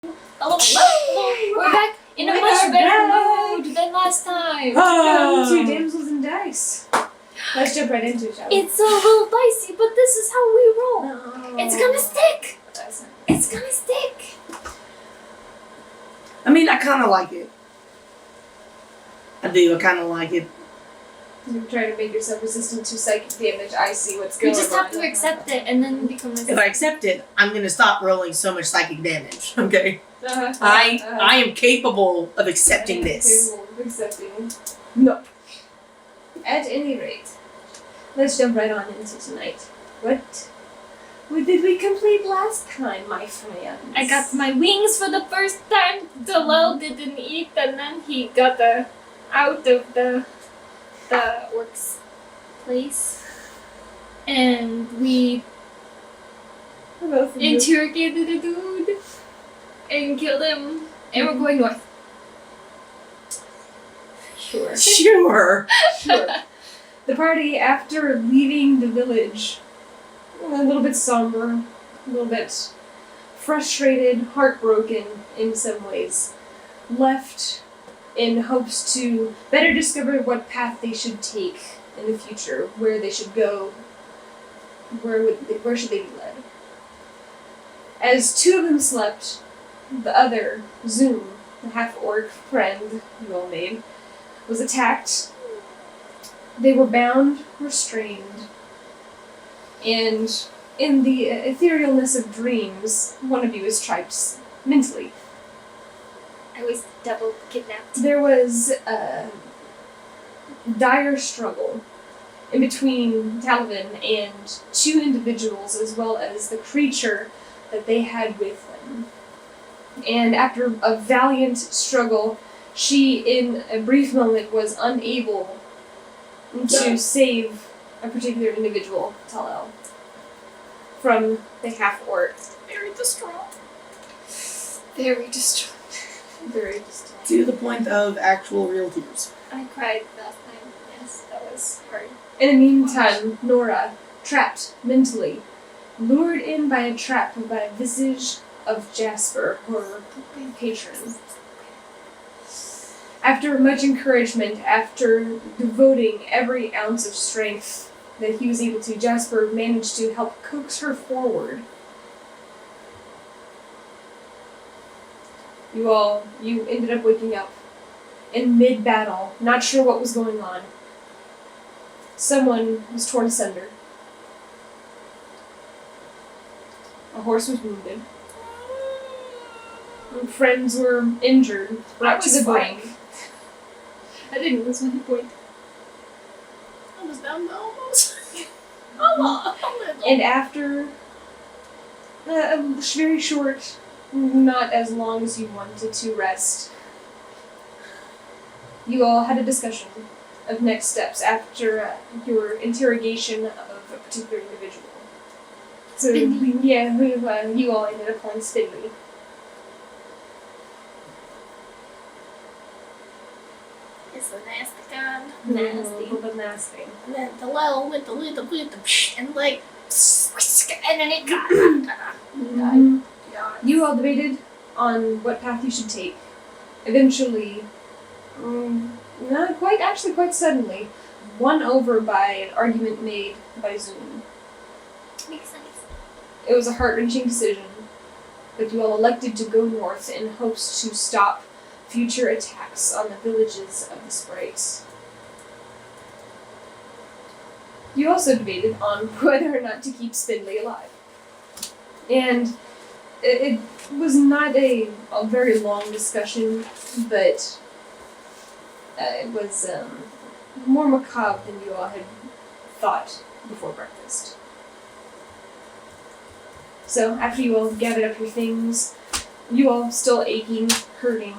Oh, we're back in a much better mood than last time. Two damsels and dice. Let's jump right into it, shall we? It's a little dicey, but this is how we roll. No. It's gonna stick. It's gonna stick. I mean, I kind of like it. I do. I kind of like it. You try to make yourself resistant to psychic damage. I see what's going You on. just have to accept it and then become resistant. If I accept it, I'm going to stop rolling so much psychic damage. Okay. Uh-huh. I am capable of accepting this. Capable of accepting. No. At any rate, let's jump right on into tonight. What did we complete last time, my friends? I got my wings for the first time. Tal'el didn't eat, and then he got out of the orc's place, and we interrogated a dude and killed him, and we're going north. Sure. Sure. Sure. The party, after leaving the village, a little bit somber, a little bit frustrated, heartbroken in some ways, left in hopes to better discover what path they should take in the future, where they should go, where should they be led. As two of them slept, the other, Zoom, the half-orc friend you all made, was attacked. They were bound, restrained, and in the etherealness of dreams, one of you is trapped mentally. I was double kidnapped. There was a dire struggle in between Talavin and two individuals, as well as the creature that they had with them. And after a valiant struggle, she, in a brief moment, was unable to save a particular individual, Tal'el, from the half-orc. Very distraught. Very distraught. Very distraught. To the point of actual real tears. I cried last time. Yes, that was hard. In the meantime, Nora, trapped mentally, lured in by a trap by a visage of Jasper, her patron. After much encouragement, after devoting every ounce of strength that he was able to, Jasper managed to help coax her forward. You ended up waking up in mid-battle, not sure what was going on. Someone was torn asunder. A horse was wounded. Friends were injured, brought to the brink. I didn't lose my point. I was down to almost. And after a very short, not as long as you wanted to rest, you all had a discussion of next steps after your interrogation of a particular individual. So, yeah, you all ended up calling Spindly. It's a nasty gun. A Nasty. little bit nasty. And then Tal'el went a little bit and like, and then it got. You all debated on what path you should take. Eventually, not quite, actually quite suddenly, won over by an argument made by Zoom. Makes sense. It was a heart-wrenching decision, but you all elected to go north in hopes to stop future attacks on the villages of the Sprites. You also debated on whether or not to keep Spindly alive. And it was not a very long discussion, but it was more macabre than you all had thought before breakfast. So after you all gathered up your things, you all still aching, hurting.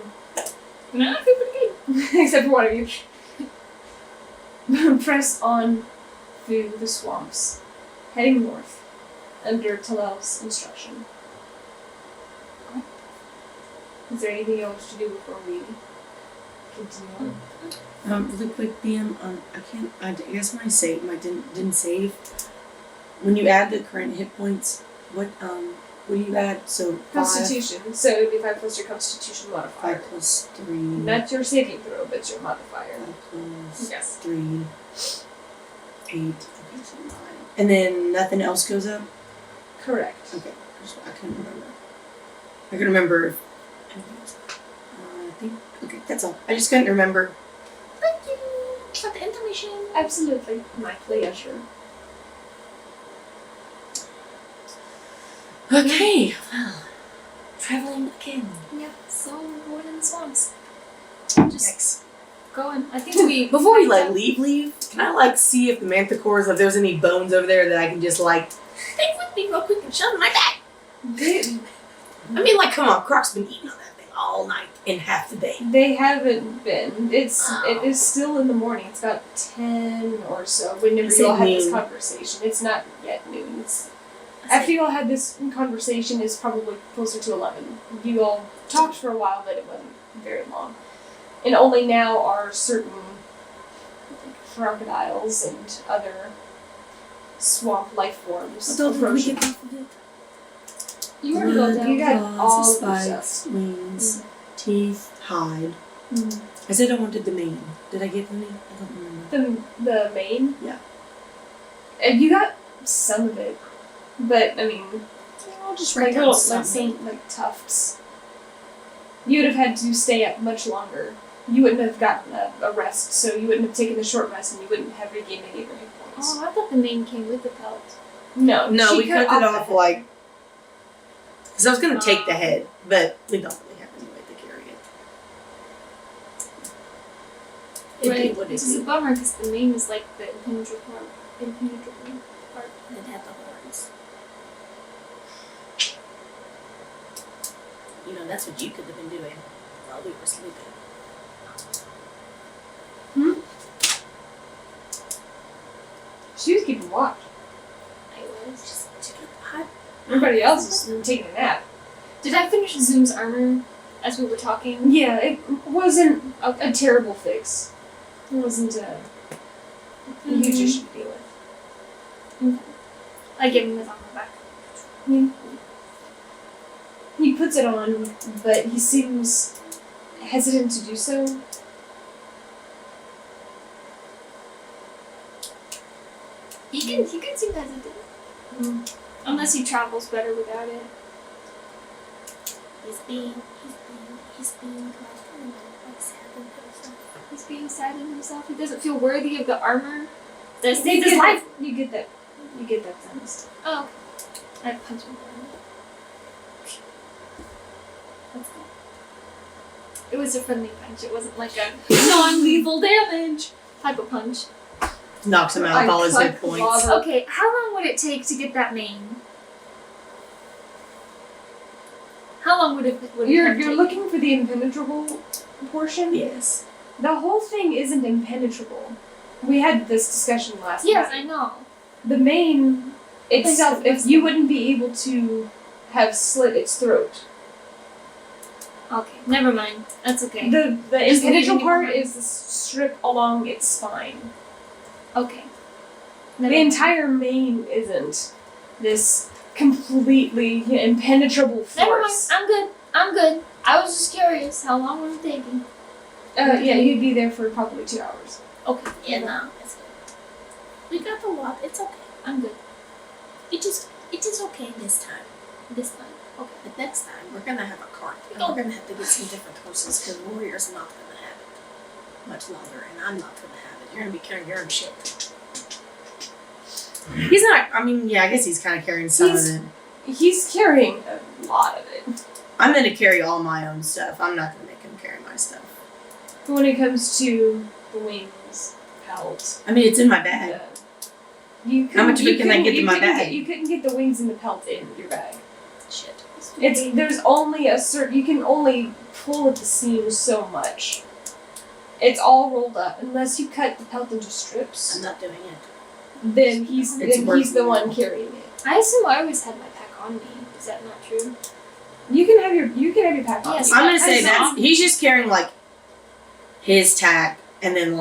No, I feel pretty good. Except for one of you. Press on through the swamps, heading north, under Tal'el's instruction. Is there anything else to do before we continue on? Really quick, BM. I guess my didn't save. When you add the current hit points, what What do you add? So 5. Constitution. So it'd be 5 plus your Constitution modifier. 5 plus 3. Not your saving throw, but your modifier. 5 plus Yes. 3. 8. Okay, so 9. And then nothing else goes up? Correct. Okay. I couldn't remember. I can remember if anything else. I think. Okay, that's all. I just couldn't remember. Thank you for the information. Absolutely. My pleasure. Okay. Well, traveling again. Yeah, so we're going in the swamps. Just going. I think we... Before we leave, can I see if the manticores, if there's any bones over there that I can just take with me real quick and shove in my back. I mean, come on, Croc's been eating on that thing all night and half the day. They haven't been. It is still in the morning. It's about 10 or so. Whenever you all had this conversation, it's not yet noon. After you all had this conversation, it's probably closer to 11. You all talked for a while, but it wasn't very long. And only now are certain crocodiles and other swamp life forms approaching. You already go down. You got all spikes, stuff. wings, teeth, hide. I said I wanted the mane. Did I get any? I don't remember. The mane? Yeah. And you got some of it. But, I mean, I'll just like write down little, some. like tufts. You would have had to stay up much longer. You wouldn't have gotten a rest, so you wouldn't have taken a short rest, and you wouldn't have regained any of your hit points. Oh, I thought the mane came with the pelt. No, we cut it off the head. because I was gonna take the head, but we don't really have any way to carry it. Right, which is a bummer because the mane is like the impenetrable part. And it had the horns. That's what you could have been doing while we were sleeping. She was keeping watch. I was just checking the pot. Everybody else was taking a nap. Did I finish Zoom's armor as we were talking? Yeah, it wasn't a terrible fix. It wasn't a huge issue to deal with. Okay. I give him his armor back. He puts it on, but he seems hesitant to do so. He can seem hesitant. Unless he travels better without it. He's being He's being sad in himself. He doesn't feel worthy of the armor. You get that sense. Oh, okay. I punch him. That's cool. It was a friendly punch. It wasn't like a non-lethal damage type of punch. Knocks him out with all his hit points. Okay, how long would it take to get that mane? How long would it You're take? looking for the impenetrable portion? Yes. The whole thing isn't impenetrable. We had this discussion last Yes, night. I know. The mane itself, if you wouldn't be able to have slit its throat. Okay, never mind. That's okay. The Just impenetrable leaving part it is the strip along its spine. Okay. The entire mane isn't this completely impenetrable force. Never mind. I'm good. I was just curious. How long would it take me? Yeah, you'd be there for probably 2 hours. Okay. Yeah, no. It's good. We got the lot. It's okay. I'm good. It is okay this time. Okay. But next time, we're gonna have a cart. And we're gonna have to get some different horses because Warrior's not gonna have it much longer, and I'm not gonna have it. You're gonna be carrying your own shit. He's not. I mean, yeah, I guess he's kind of carrying some of it. He's carrying a lot of it. I'm gonna carry all my own stuff. I'm not gonna make him carry my stuff. When it comes to the wings, pelt. I mean, it's in my bag. How much of it can I get in my bag? You couldn't get the wings and the pelt in your bag. Shit. There's only a certain. You can only pull at the seams so much. It's all rolled up unless you cut the pelt into strips. I'm not doing it. Then he's the one carrying it. I assume I always had my pack on me. Is that not true? You can have your pack on. Yes. you. I'm gonna say he's just carrying his tack and then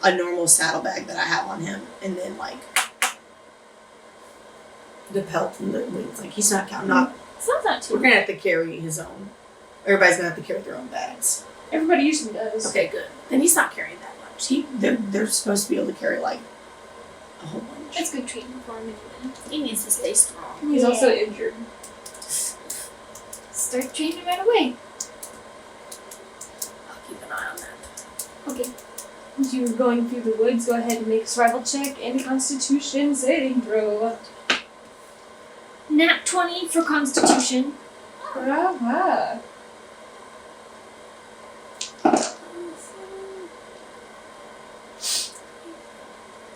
a normal saddlebag that I have on him, and then the pelt and the wings. Like, he's not counting. Not. So that's not too We're gonna have to carry his own. Everybody's gonna have to carry their own bags. Everybody usually does. Okay, good. Then he's not carrying that much. They're supposed to be able to carry like a whole bunch. That's good treatment for him anyway. He needs to stay strong. He's also injured. Start training right away. I'll keep an eye on that. Okay. As you were going through the woods, go ahead and make a survival check and a constitution saving throw. Nat 20 for Constitution. Brava.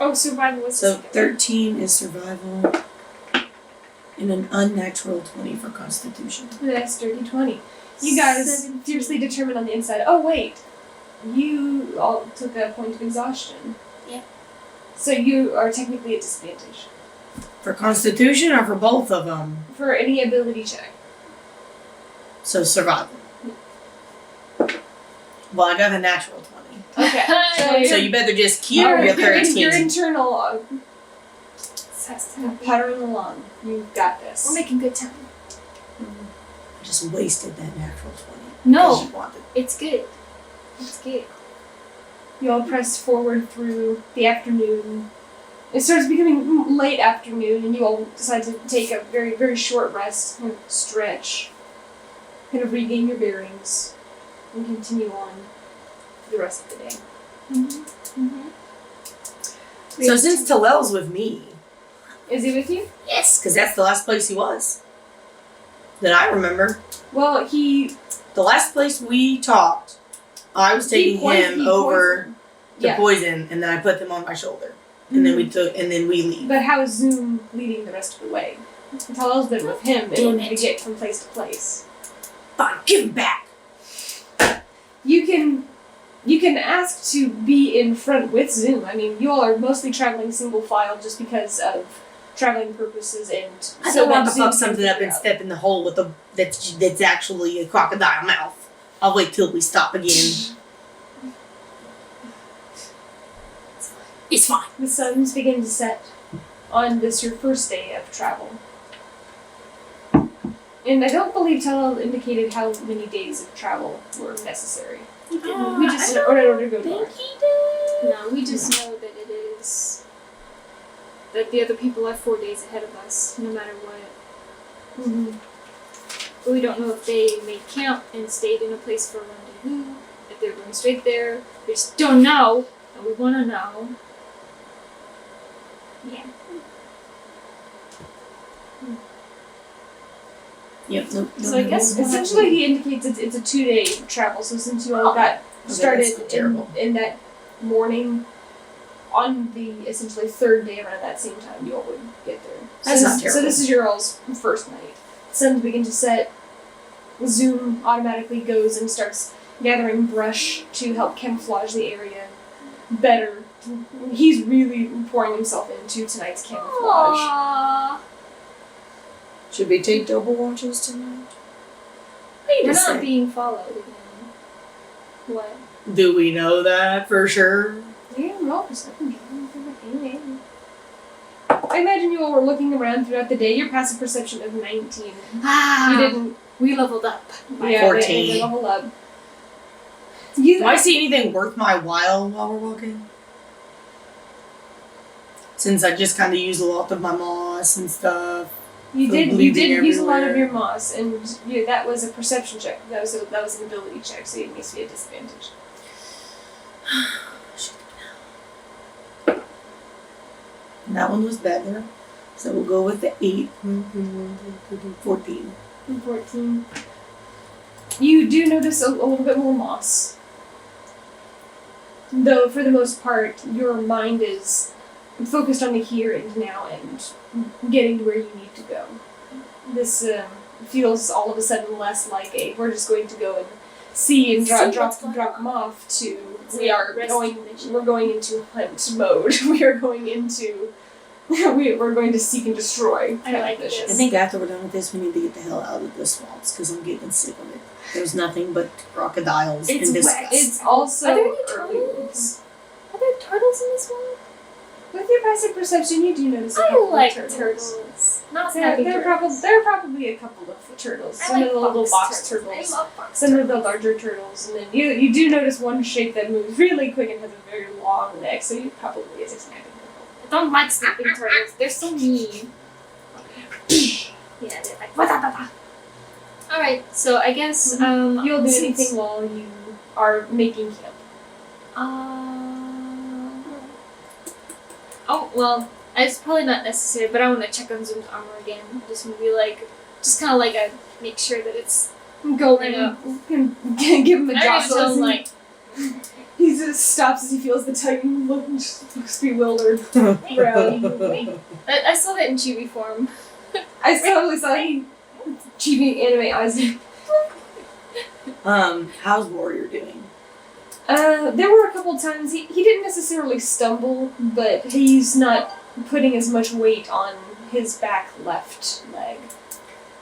Oh, survival was So 13 is survival, and an unnatural 20 for Constitution. That's dirty 20. You guys fiercely determined on the inside. Oh, wait. You all took a point of exhaustion. Yeah. So you are technically at disadvantage. For Constitution or for both of them? For any ability check. So survival. Well, I got a natural 20. Okay. So you better just keep Your your 13. your internal This has to happen. puttering along. You've got this. We're making good time. I just wasted that natural 20. No, 'Cause you wanted. it's good. It's good. You all press forward through the afternoon. It starts becoming late afternoon, and you all decide to take a very, very short rest and stretch, kind of regain your bearings, and continue on for the rest of the day. So since Tal'el's with me, Is he with you? yes, because that's the last place he was that I remember. Well, he The last place we talked, I was taking him over to Yeah. poison, and then I put them on my shoulder, and then we leave. But how is Zoom leading the rest of the way? Tal'el's been with him in Damn order to it. get from place to place. Fine, give him back. You can ask to be in front with Zoom. I mean, you all are mostly traveling single file just because of traveling purposes and I so don't want that to Zoom fuck can something up figure and out. step in the hole with that's actually a crocodile mouth. I'll wait till we stop again. It's fine. The sun's beginning to set on this your first day of travel. And I don't believe Tal'el indicated how many days of travel were necessary. We We just in order to go north. he did. No, we just know that it is. That the other people are 4 days ahead of us, no matter what. Mm-hmm. But we don't know if they made camp and stayed in a place for a rendezvous, if they're going straight there. We just don't know, and we want to know. Yeah. Yep. Nope. So I guess essentially he indicates it's a 2-day travel. So since you all got started that's not terrible. in that morning, on the essentially third day around that same time, you all would get there. That's not terrible. So this is your all's first night. Suns begin to set. Zoom automatically goes and starts gathering brush to help camouflage the area better. He's really pouring himself into tonight's camouflage. Aww. Should we take double watches tonight? We're not being followed again. What? Do we know that for sure? Yeah, no, there's nothing. I imagine you all were looking around throughout the day. Your passive perception of 19. Ah, You didn't. we leveled up. Yeah, 14. They level up. Do I see anything worth my while we're walking? Since I just kind of use a lot of my moss and stuff. You So did bleeding use a lot of everywhere. your moss, and that was a perception check. That was an ability check, so it makes you a disadvantage. That one was better. So we'll go with the 8. 14. 14. You do notice a little bit more moss. Though, for the most part, your mind is focused on the here and now and getting to where you need to go. This feels all of a sudden less like a we're just going to go and see and drop them off to we're going into hunt mode. We're going to seek and destroy. I like this. I think after we're done with this, we need to get the hell out of the swamps because I'm getting sick of it. There's nothing but crocodiles It's and wet. disgust. It's also Are there any early turtles? weeks. Are there turtles in this one? With your passive perception, you do notice a I couple like of turtles. Not There snapping are turtles. probably a couple of the turtles. I Some like of the little box turtles. turtles. I love box Some of the turtles. larger turtles, and then you do notice one shape that moves really quick and has a very long neck, so you probably is a snapping turtle. I don't like snapping turtles. They're so mean. Yeah, they're like ba-da-ba-da. Alright, so I guess You'll do since- anything while you are making camp. Oh well, it's probably not necessary, but I want to check on Zoom's armor again. Just maybe just kind of like a make sure that it's Go Like in and give him a I don't even tell jostle. him like He just stops as he feels the Titan look and just looks bewildered. Around. I saw that in chibi form. I totally saw he chibi anime eyes. How's Warrior doing? There were a couple times he didn't necessarily stumble, but he's not putting as much weight on his back left leg.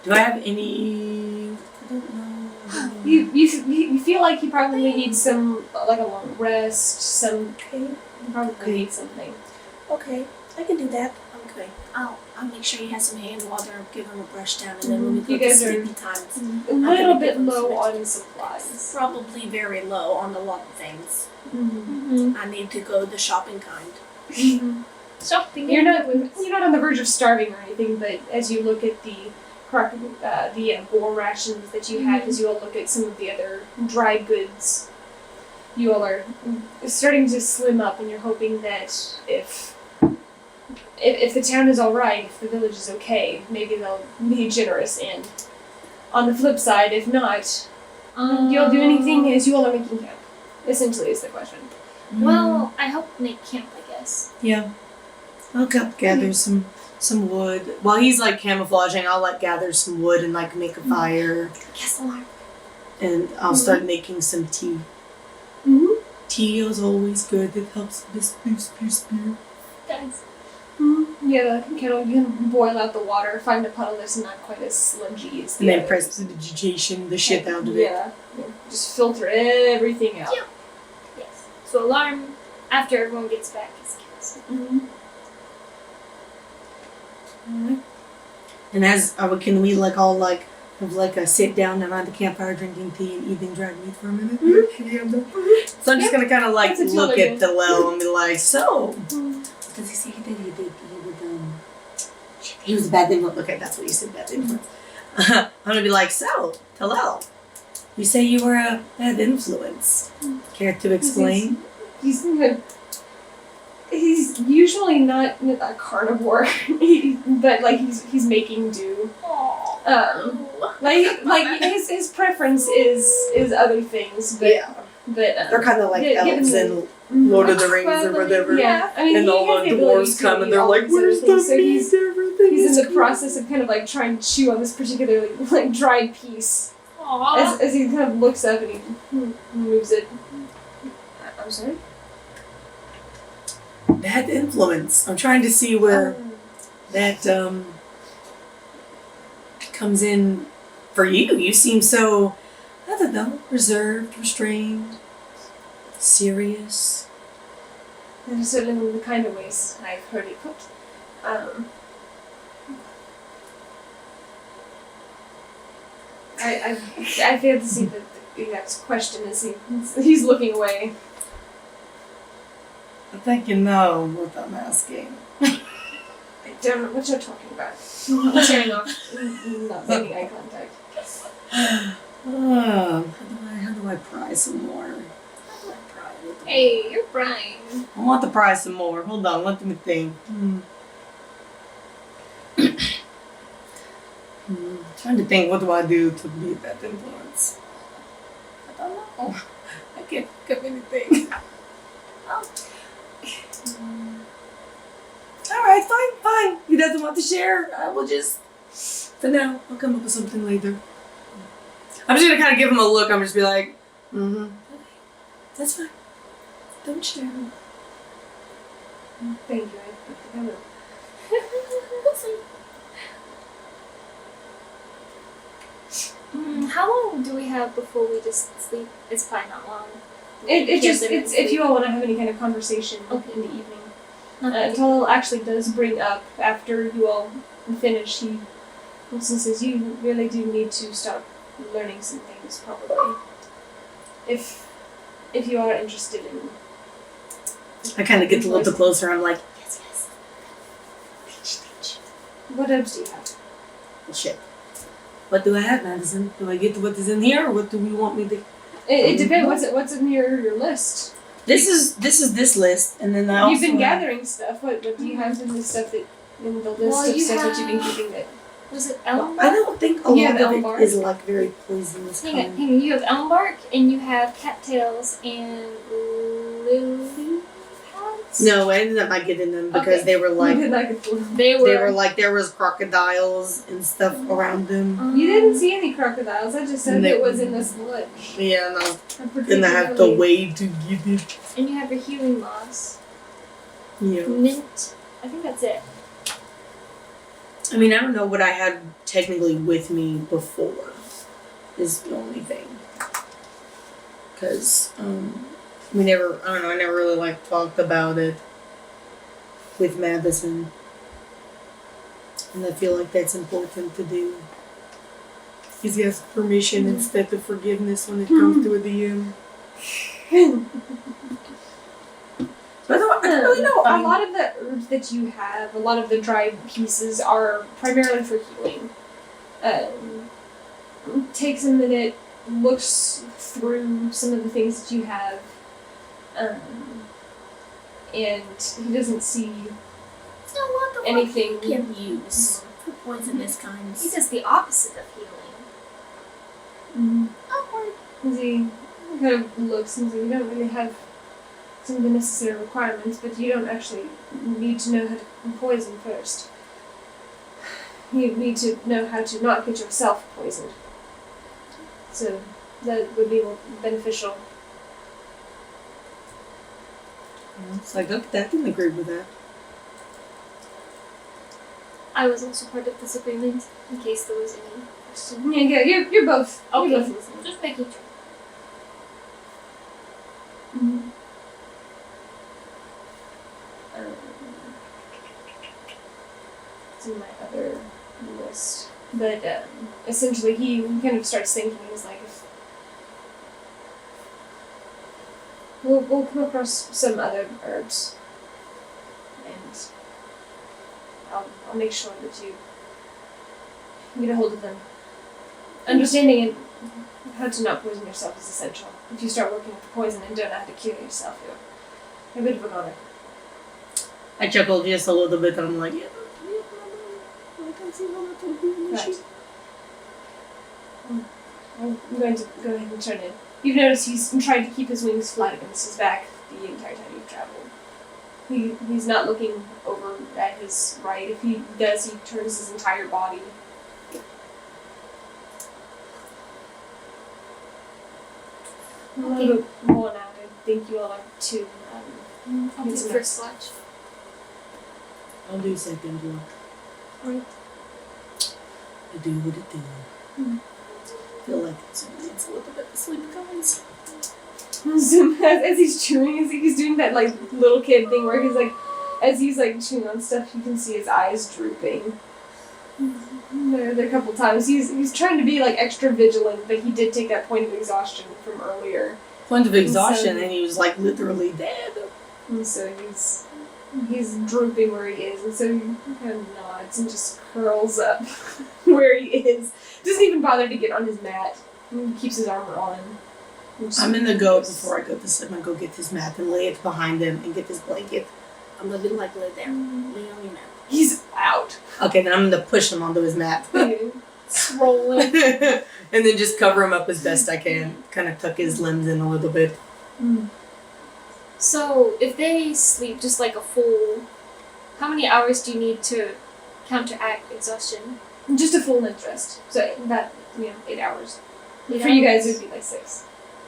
Do I have any? I don't know. You feel like he probably needs some like a long rest. You probably need something. Okay, I can do that. Okay. I'll make sure he has some hand water, give him a brush down, and then when we You go to guys are- sleepy times, A little gonna bit give him low some on supplies. probably very low on a lot of things. Mm-hmm. I need to go the shopping kind. Shopping. You're not on the verge of starving or anything, but as you look at the boar rations that you have, as you all look at some of the other dry goods, you all are starting to slim up, and you're hoping that if the town is all right, if the village is okay, maybe they'll be generous. And on the flip side, if not, you'll do anything as you all are making camp. Essentially, is the question. Well, I hope make camp. I guess. Yeah. I'll gather some wood. While he's like camouflaging, I'll like gather some wood and like make a fire. Guess alarm. And I'll start making some tea. Mm-hmm. Tea is always good. It helps boost your spirit. Guys. Yeah, you can boil out the water, find a puddle that's not quite as sludgy as the And then others. prestidigitation the shit out of it. Yeah. Just filter everything out. Yeah. Yes. So alarm after everyone gets back is cast. And as can we like all like have like a sit down around the campfire drinking tea and eating dried meat for a minute? So I'm just gonna kind of like That's what look you'll at Tal'el and be like, so. Mm. Does he say he would he was a bad influence? Okay, that's what you said, bad influence. I'm gonna be like, so Tal'el, you say you were a bad influence. Care to explain? He's usually not a carnivore, but like he's making do. Like his preference is other things, but Yeah. but They're kind of like given elves the- in Lord of the Rings or whatever. Yeah, I mean, And he all has the ability dwarves to come and eat they're all like, these other where's the things, so meat? Everything he's is in the good." process of kind of like trying to chew on this particular like dried piece. Aww. As he kind of looks up and he moves it. I'm sorry? Bad influence. I'm trying to see where that comes in for you. You seem so, I don't know, reserved, restrained, serious. And so in the kind of ways I've heard it put. I failed to see the exact question as he's looking away. I think you know what I'm asking. I don't know what you're talking about. He's turning off, not making eye contact. How do I pry some more? Hey, you're Brian. I want to pry some more. Hold on, let me think. Trying to think, what do I do to be a bad influence? I don't know. I can't think of anything. Alright, fine. He doesn't want to share. I will just, for now, I'll come up with something later. I'm just gonna kind of give him a look. I'm just be like, okay, that's fine. Don't share. Thank you. I will. How long do we have before we just sleep? It's probably not long. It's if you all want to have any kind of conversation Okay. in the evening. Okay. Tal'el actually does bring up, after you all finish, he also says, "You really do need to start learning some things, probably. If you are interested in." I kind of get a little bit closer. I'm like, yes. Teach. What herbs do you have? Well, shit. What do I have, Madison? Do I get what is in here, or what do we want me to? It depends. What's in your list? This is this list, and then I also You've been gathering stuff. What do you have in the stuff that in the list of stuff that you've been keeping? That Was it elm I bark? don't think a You lot have of elm it bark? is like very poisonous. Hang on. You have elm bark and you have cattails and lily pads? No, I ended up not getting them because Okay. they were like you did like a flu. They were. there was crocodiles and stuff around them. You didn't see any crocodiles. I just said No. it was in the sludge. Yeah, and I was And gonna have to wait to get it. And you have your healing moss. Yeah. Mint. I think that's it. I mean, I don't know what I had technically with me before. Is the only thing. Because I never really like talked about it with Madison, and I feel like that's important to do. He's asks permission instead of forgiveness when it comes to a DM. But I don't really know. A lot of the herbs that you have, a lot of the dried pieces are primarily for healing. Takes a minute, looks through some of the things that you have, and he doesn't see So what the anything. fuck can use for poisonous kinds? He does the opposite of healing. Awkward. He kind of looks and says, "You don't really have some of the necessary requirements, but you don't actually need to know how to poison first. You need to know how to not get yourself poisoned. So that would be more beneficial." It's like, okay, I can agree with that. I was also part of this agreement in case there was any question. Yeah, you're both. Okay. You're both listening. Just making sure. It's in my other list. But essentially, he kind of starts thinking, he's like, if we'll come across some other herbs, and I'll make sure that you get a hold of them. Understanding and how to not poison yourself is essential. If you start working with poison and don't know how to cure yourself, you're a bit of a goner. I chuckled just a little bit, and I'm like, yeah, I can see how that would be an issue. Right. I'm going to go ahead and turn in. You've noticed he's tried to keep his wings flat against his back the entire time you've traveled. He's not looking over at his right. If he does, he turns his entire body. I'm a little bit worn out. I think you all are too. I'll do It's first nice. watch. I'll do second one. Alright. I do what it do. I feel like it's a little bit of sleep guys. As he's chewing, as he's doing that like little kid thing where he's like, as he's like chewing on stuff, you can see his eyes drooping. There a couple times. He's trying to be like extra vigilant, but he did take that point of exhaustion from earlier, Point of exhaustion, So- and he was like literally dead. and so he's drooping where he is, and so he kind of nods and just curls up where he is. Doesn't even bother to get on his mat. He keeps his armor on. I'm in the goat before I go to sleep. I go get this mat and lay it behind him and get this blanket. I'm gonna do like lay down. Lay on your mat. He's out. Okay, then I'm gonna push him onto his mat. Scrolling. And then just cover him up as best I can. Kind of tuck his limbs in a little bit. So, if they sleep just like a full, how many hours do you need to counteract exhaustion? Just a full night's rest. So that 8 hours. 8 For you guys, hours? it would be like 6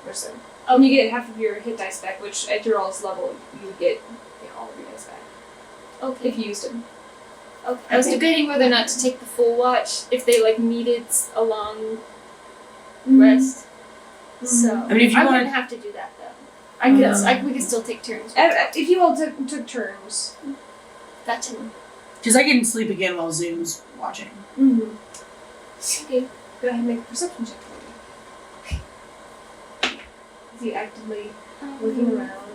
or so. And you get half of your hit dice back, which at your all's level, you get all of your dice back Okay. if you used them. Okay. I was debating whether or not to take the full watch if they like needed a long rest. So I mean, if you I want- wouldn't have to do that though. We could still take turns. If you all took turns. Gotcha. Because I can sleep again while Zoom's watching. Mm-hmm. Okay. Go ahead and make a perception check for me. Is he actively looking around,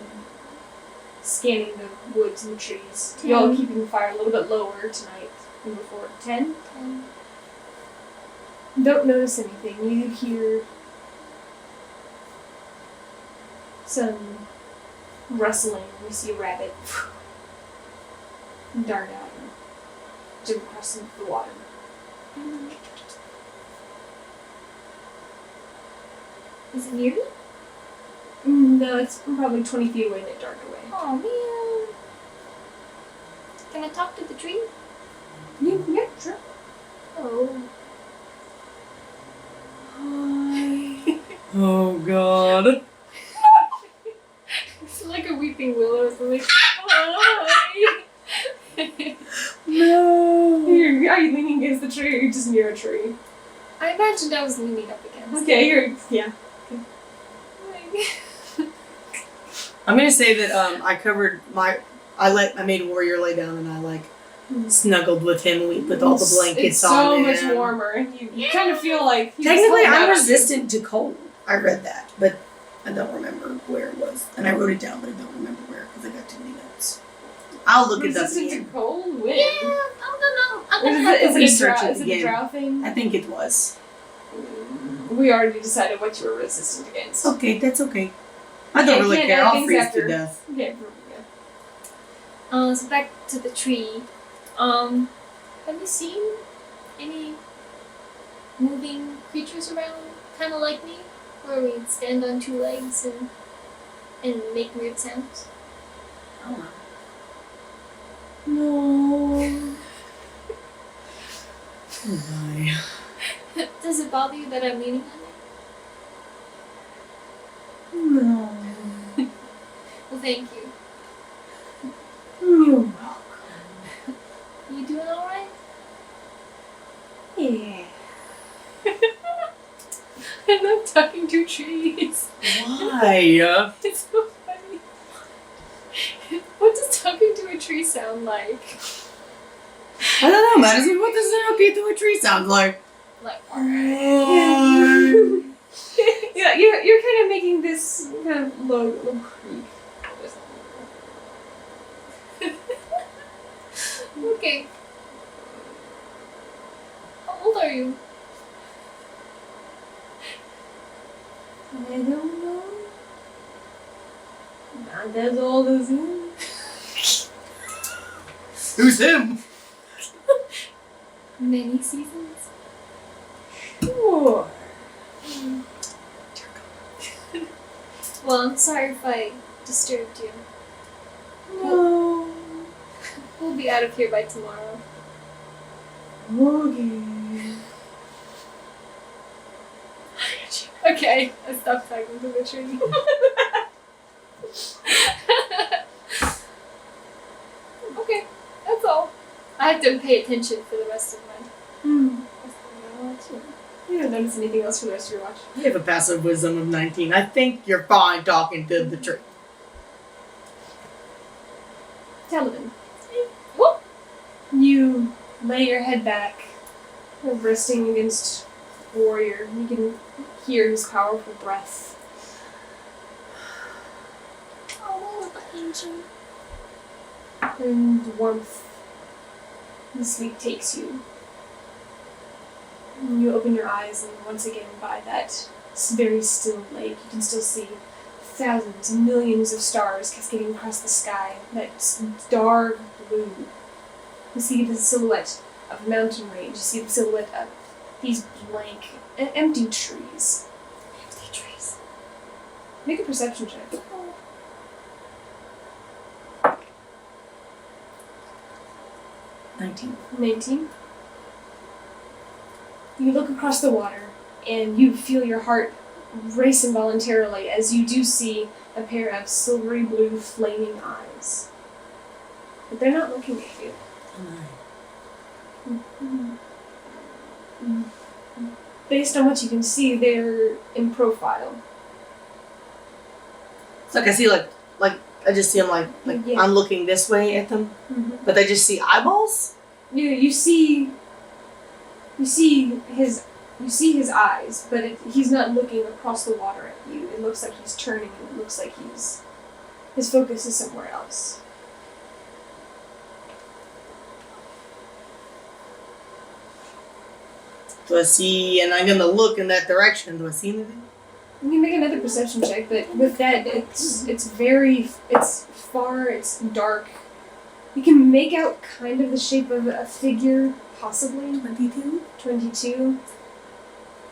scanning the woods and the trees? 10. Y'all keeping the fire a little bit lower tonight than before. 10? 10. Don't notice anything. You hear some rustling. You see a rabbit dart out and jump across the water. Is it near me? No, it's probably 20 feet away and it darted away. Oh man. Can I talk to the tree? Yeah, sure. Oh. Hi. Oh God. It's like a weeping willow or something. Hi. No. Are you leaning against the tree or are you just near a tree? I imagined I was leaning up against. Okay, yeah. I'm gonna say that I covered I made Warrior lay down and I snuggled with him. We put all the blankets it's on so him. much warmer. You kind of feel like he was Technically, holding out I'm on you. resistant to cold. I read that, but I don't remember where it was. And I wrote it down, but I don't remember where because I got too many notes. I'll look it up Resistant to again. cold Yeah, wind. I don't know. I'm gonna have to Is it research a it is it a again. drow thing? I think it was. We already decided what you were resistant against. Okay, that's okay. I don't Yeah, really can't care. add I'll things freeze after. to death. Yeah. So back to the tree. Have you seen any moving creatures around, kind of like me, where we stand on two legs and make weird sounds? I don't know. No. Oh my. Does it bother you that I'm leaning on No. it? Well, thank you. You're welcome. You doing all right? Yeah. I love talking to trees. Why? It's so funny. What does talking to a tree sound like? I don't know, Madison. What does therapy to a tree sound like? Like, Yeah, you're kind of making this kind of low creak. okay. How old are you? I don't know. Not as old as him. Who's him? Many seasons? Sure. Well, I'm sorry if I disturbed you. No. We'll be out of here by tomorrow. Okay. Okay, I stopped talking to the tree. Okay, that's all. I have to pay attention for the rest of my watch. You don't notice anything else for the rest of your watch. You have a passive wisdom of 19. I think you're fine talking to the tree. Talavin. Whoop! You lay your head back, resting against Warrior. You can hear his powerful breath. Oh, little angel. And warmth. And sleep takes you. And you open your eyes, and once again, by that very still lake, you can still see thousands and millions of stars cascading across the sky. That dark blue. You see the silhouette of a mountain range. You see the silhouette of these blank, empty trees. Empty trees. Make a perception check. 19. 19. You look across the water, and you feel your heart race involuntarily as you do see a pair of silvery blue flaming eyes. But they're not looking at you. Based on what you can see, they're in profile. It's like I see I just see them Yeah. I'm looking this way at them, but I just see eyeballs. You see You see his eyes, but he's not looking across the water at you. It looks like he's turning, and it looks like his focus is somewhere else. Do I see, and I'm gonna look in that direction, do I see anything? You can make another perception check, but with that, it's far, it's dark. You can make out kind of the shape of a figure, possibly. 22? 22.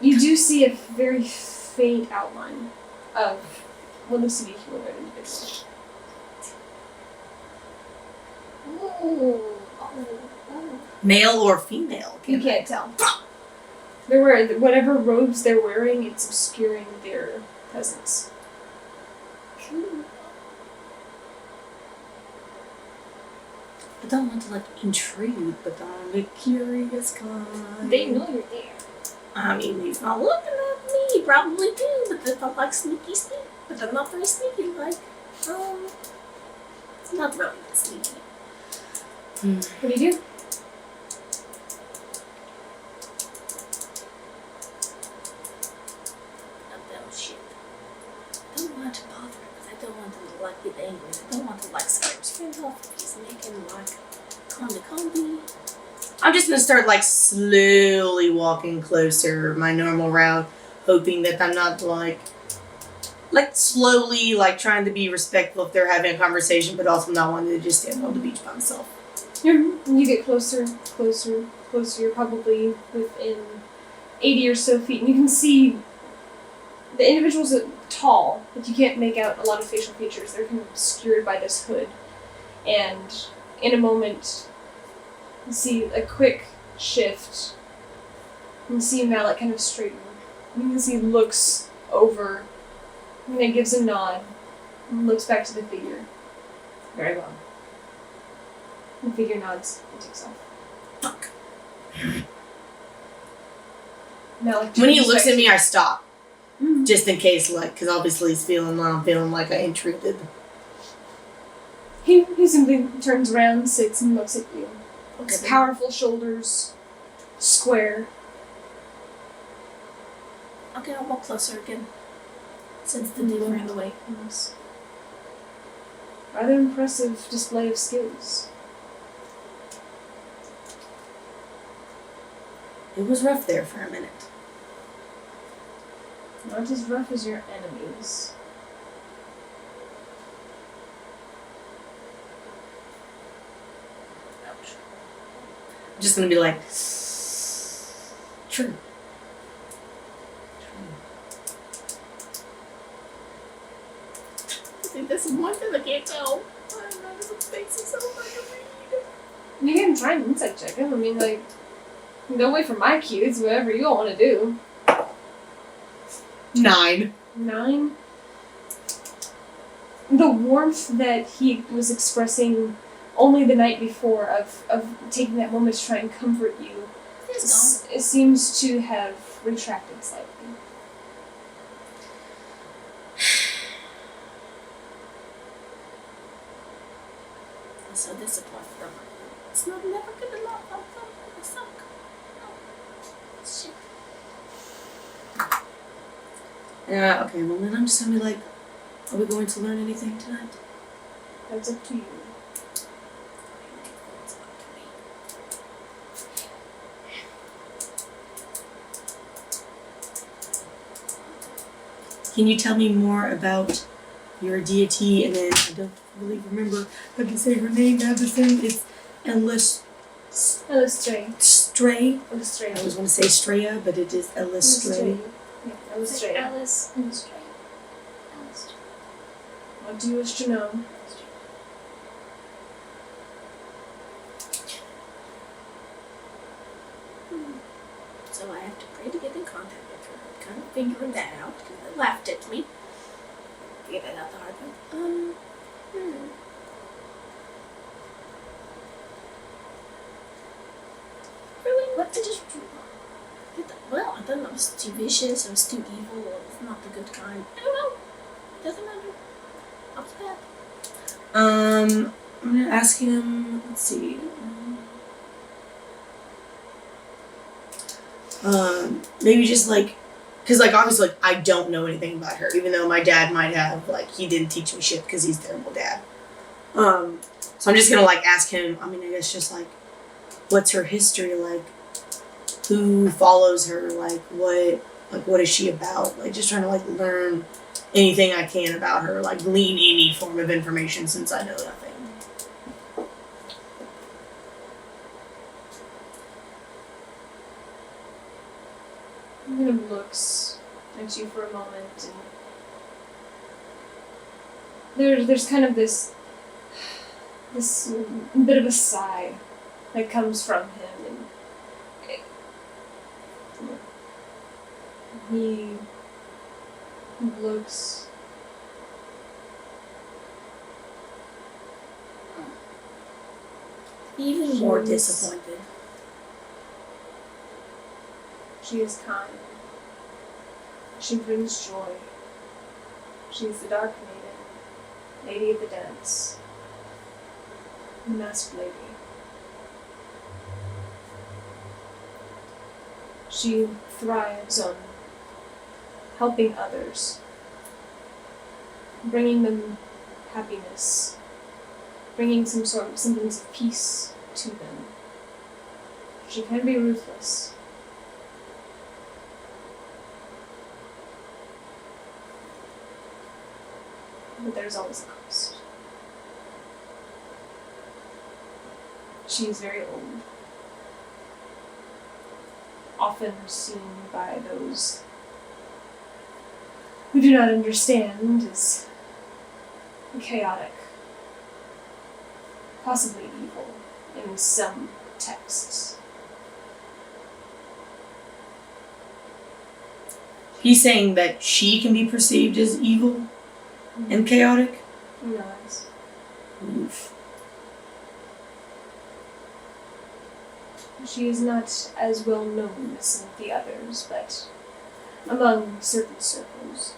You do see a very faint outline of what looks to be a humanoid individual. Male or female? You can't tell. They're wearing whatever robes they're wearing. It's obscuring their presence. I don't want to like intrude, but I'm a curious kind. They know you're there. I mean, he's not looking at me. He probably do, but if I'm like sneaky, but I'm not very sneaky. Like, it's not really that sneaky. What do you do? Oh shit. I don't want to bother him because I don't want him to like get angry. I don't want to like scare his friends off if he's making like comedy. I'm just gonna start like slowly walking closer my normal route, hoping that I'm not like slowly like trying to be respectful if they're having a conversation, but also not wanting to just stand on the beach by myself. You get closer. You're probably within 80 or so feet, and you can see the individual's tall, but you can't make out a lot of facial features. They're kind of obscured by this hood. And in a moment, you see a quick shift. You can see Malik kind of straighten. You can see he looks over, and then gives a nod, and looks back to the figure. Very well. The figure nods and takes off. Fuck. Malik When he turns looks back at me, to- I stop. Mhm. Just in case, like, because obviously he's feeling like I intruded. He simply turns around, sits, and looks at you. His Okay. powerful shoulders, square. Okay, I'll walk closer again. Since the dude ran away. Yes. Rather impressive display of skills. It was rough there for a minute. Not as rough as your enemies. I'm just gonna be like, true. I think this is one thing I can't tell. I don't know, this makes it so hard to read. You can try an insight check. I mean, like, don't wait for my cues, whatever you all want to do. 9. 9. The warmth that he was expressing only the night before of taking that moment to try and comfort you it seems to have retracted slightly. I'm so disappointed. It's not never good enough. I suck. Oh, shit. Yeah, okay, well then I'm just gonna be like, are we going to learn anything tonight? That's up to you. Can you tell me more about your deity? And then I don't really remember how to say her name now. The thing is Illustrate. Stray. Illustrate. I always want to say Straya, but it is Illustrate. Yeah, It's like illustrate. Alice in Straight. Alice. What do you wish to know? So I have to pray to get in contact with her. I'm kind of figuring that out because they laughed at me. Figured that out the hard way. Really? What did you do? Well, I don't know. I was too vicious. I was too evil. Or it's not the good kind. I don't know. Doesn't matter. I was bad. I'm gonna ask him. Let's see. Maybe just like, because like obviously like I don't know anything about her, even though my dad might have. Like he didn't teach me shit because he's a terrible dad. So I'm just gonna like ask him. I mean, I guess just like, what's her history like? Who follows her? Like what is she about? Like just trying to like learn anything I can about her. Like glean any form of information since I know nothing. He kind of looks at you for a moment, and there's kind of this bit of a sigh that comes from him, and he looks. Even more disappointed. She is kind. She brings joy. She is the Dark Maiden, Lady of the Dance, the Masked Lady. She thrives on helping others, bringing them happiness, bringing some sort of semblance of peace to them. She can be ruthless. But there's always a cost. She is very old, often seen by those who do not understand as chaotic, possibly evil in some texts. He's saying that she can be perceived as evil and chaotic? Who knows? Oof. She is not as well known as some of the others, but among certain circles,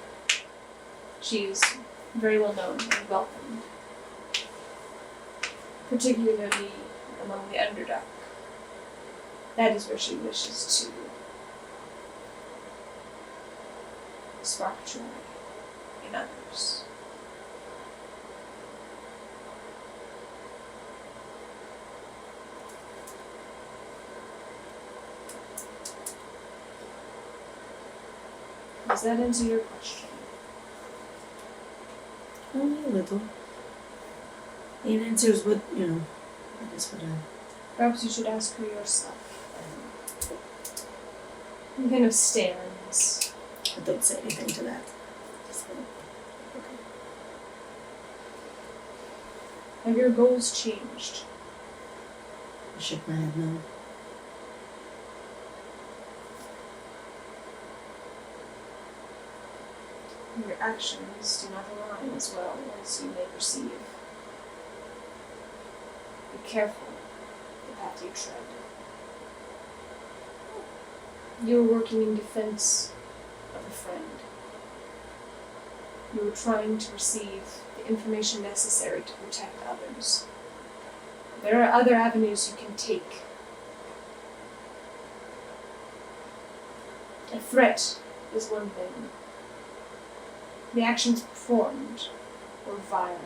she is very well known and welcomed, particularly among the Underdark. That is where she wishes to spark joy in others. Does that answer your question? Only a little. It answers what, I guess what I... Perhaps you should ask her yourself. He kind of stands. I don't say anything to that. Just Have your goals changed? I shook my head no. Your actions do not align as well as you may perceive. Be careful the path you tread. You are working in defense of a friend. You are trying to receive the information necessary to protect others. There are other avenues you can take. A threat is one thing. The actions performed were vile.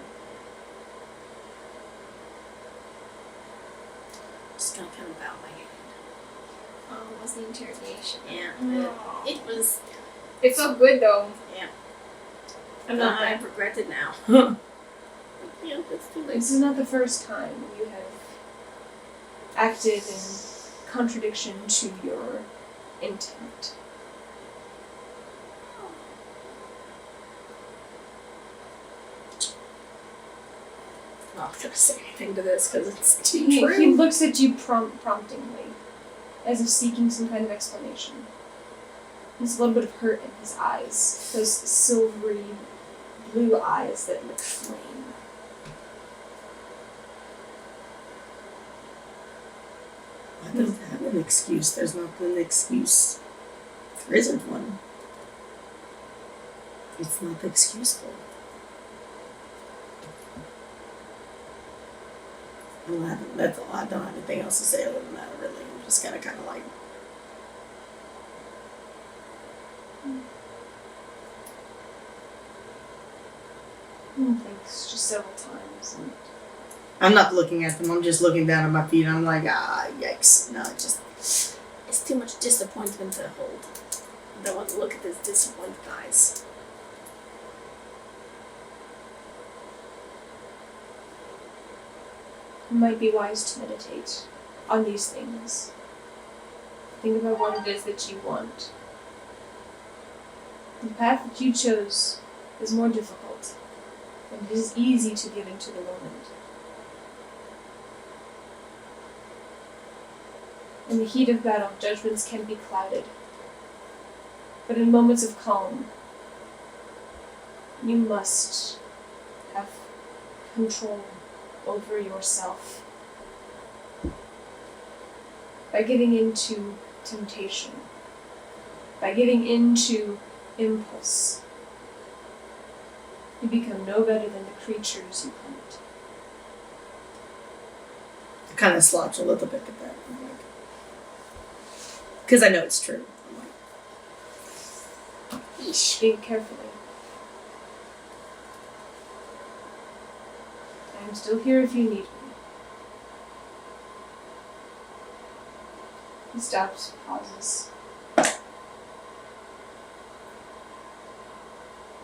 Just gonna kind of bow my head. Oh, it was the interrogation. Yeah. Oh. It was. It felt good though. Yeah. I'm not I that. regret it now. Yeah, that's too late. This is not the first time you have acted in contradiction to your intent. I'm not gonna say anything to this because it's too He true. looks at you promptingly, as if seeking some kind of explanation. There's a little bit of hurt in his eyes, those silvery blue eyes that look flame. I don't have an excuse. There's not an excuse. There isn't one. It's not excuseful. That's all. I don't have anything else to say other than that, really. I'm just kind of like... Thanks, just several times. And I'm not looking at them. I'm just looking down at my feet. I'm like, yikes. No, it just... It's too much disappointment to hold. I don't want to look at this disappointed eyes. it might be wise to meditate on these things. Think about what it is that you want. The path that you chose is more difficult, and it is easy to give into the moment. In the heat of battle, judgments can be clouded. But in moments of calm, you must have control over yourself. By giving into temptation, by giving into impulse, you become no better than the creatures you hunt. I kind of slouch a little bit at that. Because I know it's true. I'm like, Yeesh. Think carefully. I am still here if you need me. He stops, pauses, and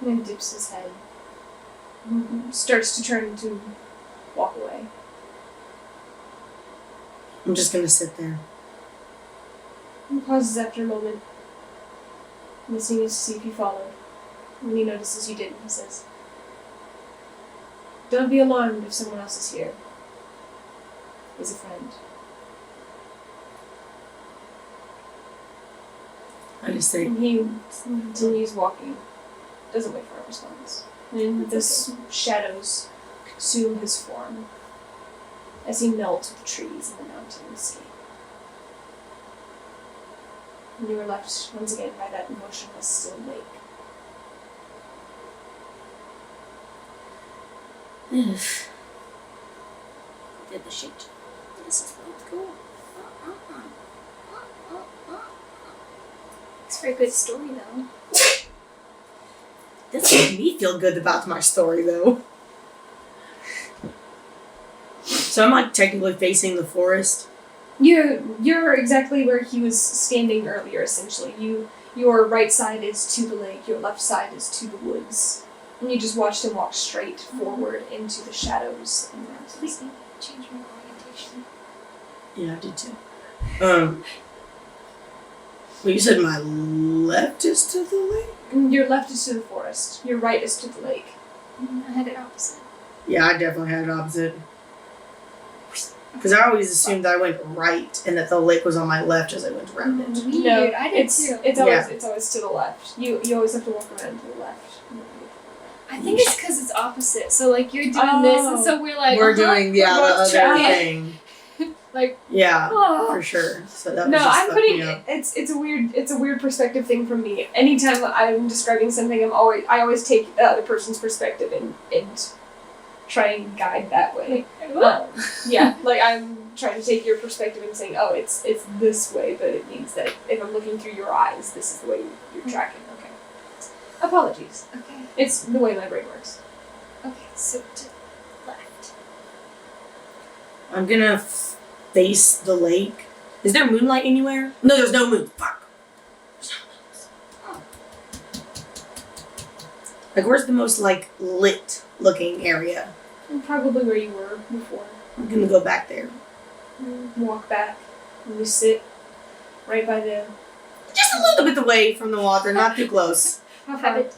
then dips his head. Starts to turn to walk away. I'm just going to sit there. He pauses after a moment, listening to see if you followed. When he notices you didn't, he says, "Don't be alarmed if someone else is here. He's a friend." I just say, And he continues walking. Doesn't wait for a response. And the shadows consume his form as he melts with the trees and the mountainscape. And you are left once again by that motionless, still lake. Did the shit. This is not cool. It's a very good story, though. this made me feel good about my story, though. So I'm like technically facing the forest. You're exactly where he was standing earlier, essentially. Your right side is to the lake, your left side is to the woods. And you just watched him walk straight forward into the shadows and the mountains. Please change my orientation. Yeah, I did too. Well, you said my left is to the lake? And your left is to the forest, your right is to the lake. I had it opposite. Yeah, I definitely had it opposite. Because I always assumed I went right and that the lake was on my left as I went around it. Weird. No, I did it's too. it's always to the left. You always have to walk around to the left. I think it's because it's opposite. So like you're doing this, and so we're like We're doing the we're other both trying. thing. Like Yeah, oh. for sure. So that was No, just I'm fucked putting me up. it's a weird perspective thing for me. Anytime I'm describing something, I always take the other person's perspective and try and guide that way. Yeah, like I'm trying to take your perspective and saying, oh, it's this way, but it means that if I'm looking through your eyes, this is the way you're tracking. Okay. Apologies. Okay. It's the way my brain works. Okay. So to left. I'm gonna face the lake. Is there moonlight anywhere? No, there's no moon. Fuck. There's no moon. Like, where's the most, like, lit looking area? And probably where you were before. I'm gonna go back there. Walk back, and you sit right by the. Just a little bit away from the water, not too close. How Have far? it.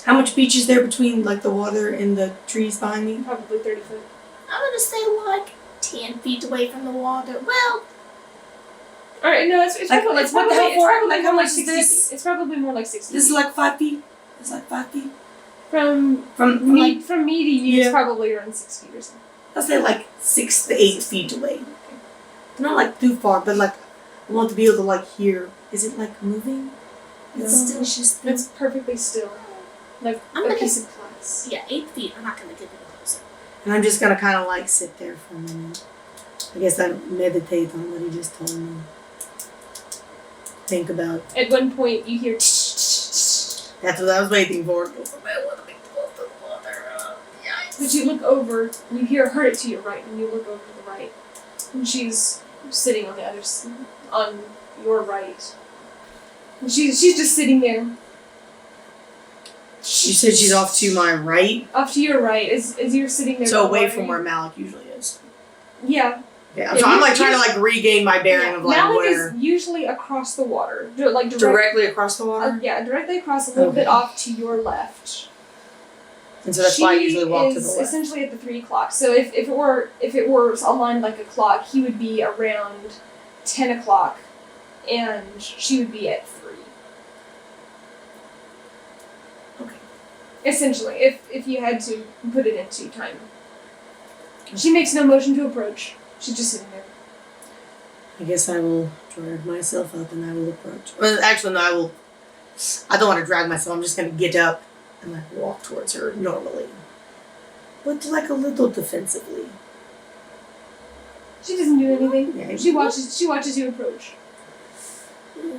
How much beach is there between, like, the water and the trees behind me? Probably 30 foot. I'm gonna say like 10 feet away from the water. Well, All right, no, it's Like, probably like, it's what the probably, hell it's for it? probably Like, more how like much is 60 this? feet. It's probably more like 60 This is feet. like 5 feet? It's like 5 feet? From From me like, from me to you, Yeah. it's probably around 6 feet or something. I'll say like 6 to 8 feet away. Not like too far, but like, I want to be able to like hear. Is it like moving? it's still just It's perfectly still, like I'm a gonna- piece of glass. yeah, 8 feet. I'm not gonna get any closer. And I'm just gonna kind of like sit there for a minute. I guess I meditate on what he just told me. Think about. At one point, you hear. That's what I was waiting for. But you look over, and you heard it to your right, and you look over to the right, and she's sitting on the other, on your right. And she's just sitting there. She said she's off to my right? Off to your right, as you're sitting there. So away from where Malik usually is. Yeah. Yeah, so I'm like trying to like regain my bearing of like Malik where. is usually across the water. Like directly across the water? Yeah, directly across, a little bit off to your left. And so that's why I usually walk to the She is left. essentially at the 3 o'clock. So if it were aligned like a clock, he would be around 10 o'clock, and she would be at 3. Okay. Essentially, if you had to put it into time. She makes no motion to approach. She's just sitting there. I guess I will drag myself up and I will approach. Well, actually, no, I don't want to drag myself. I'm just going to get up and like walk towards her normally. But like a little defensively. She doesn't do anything. Yeah. She watches you approach. I hate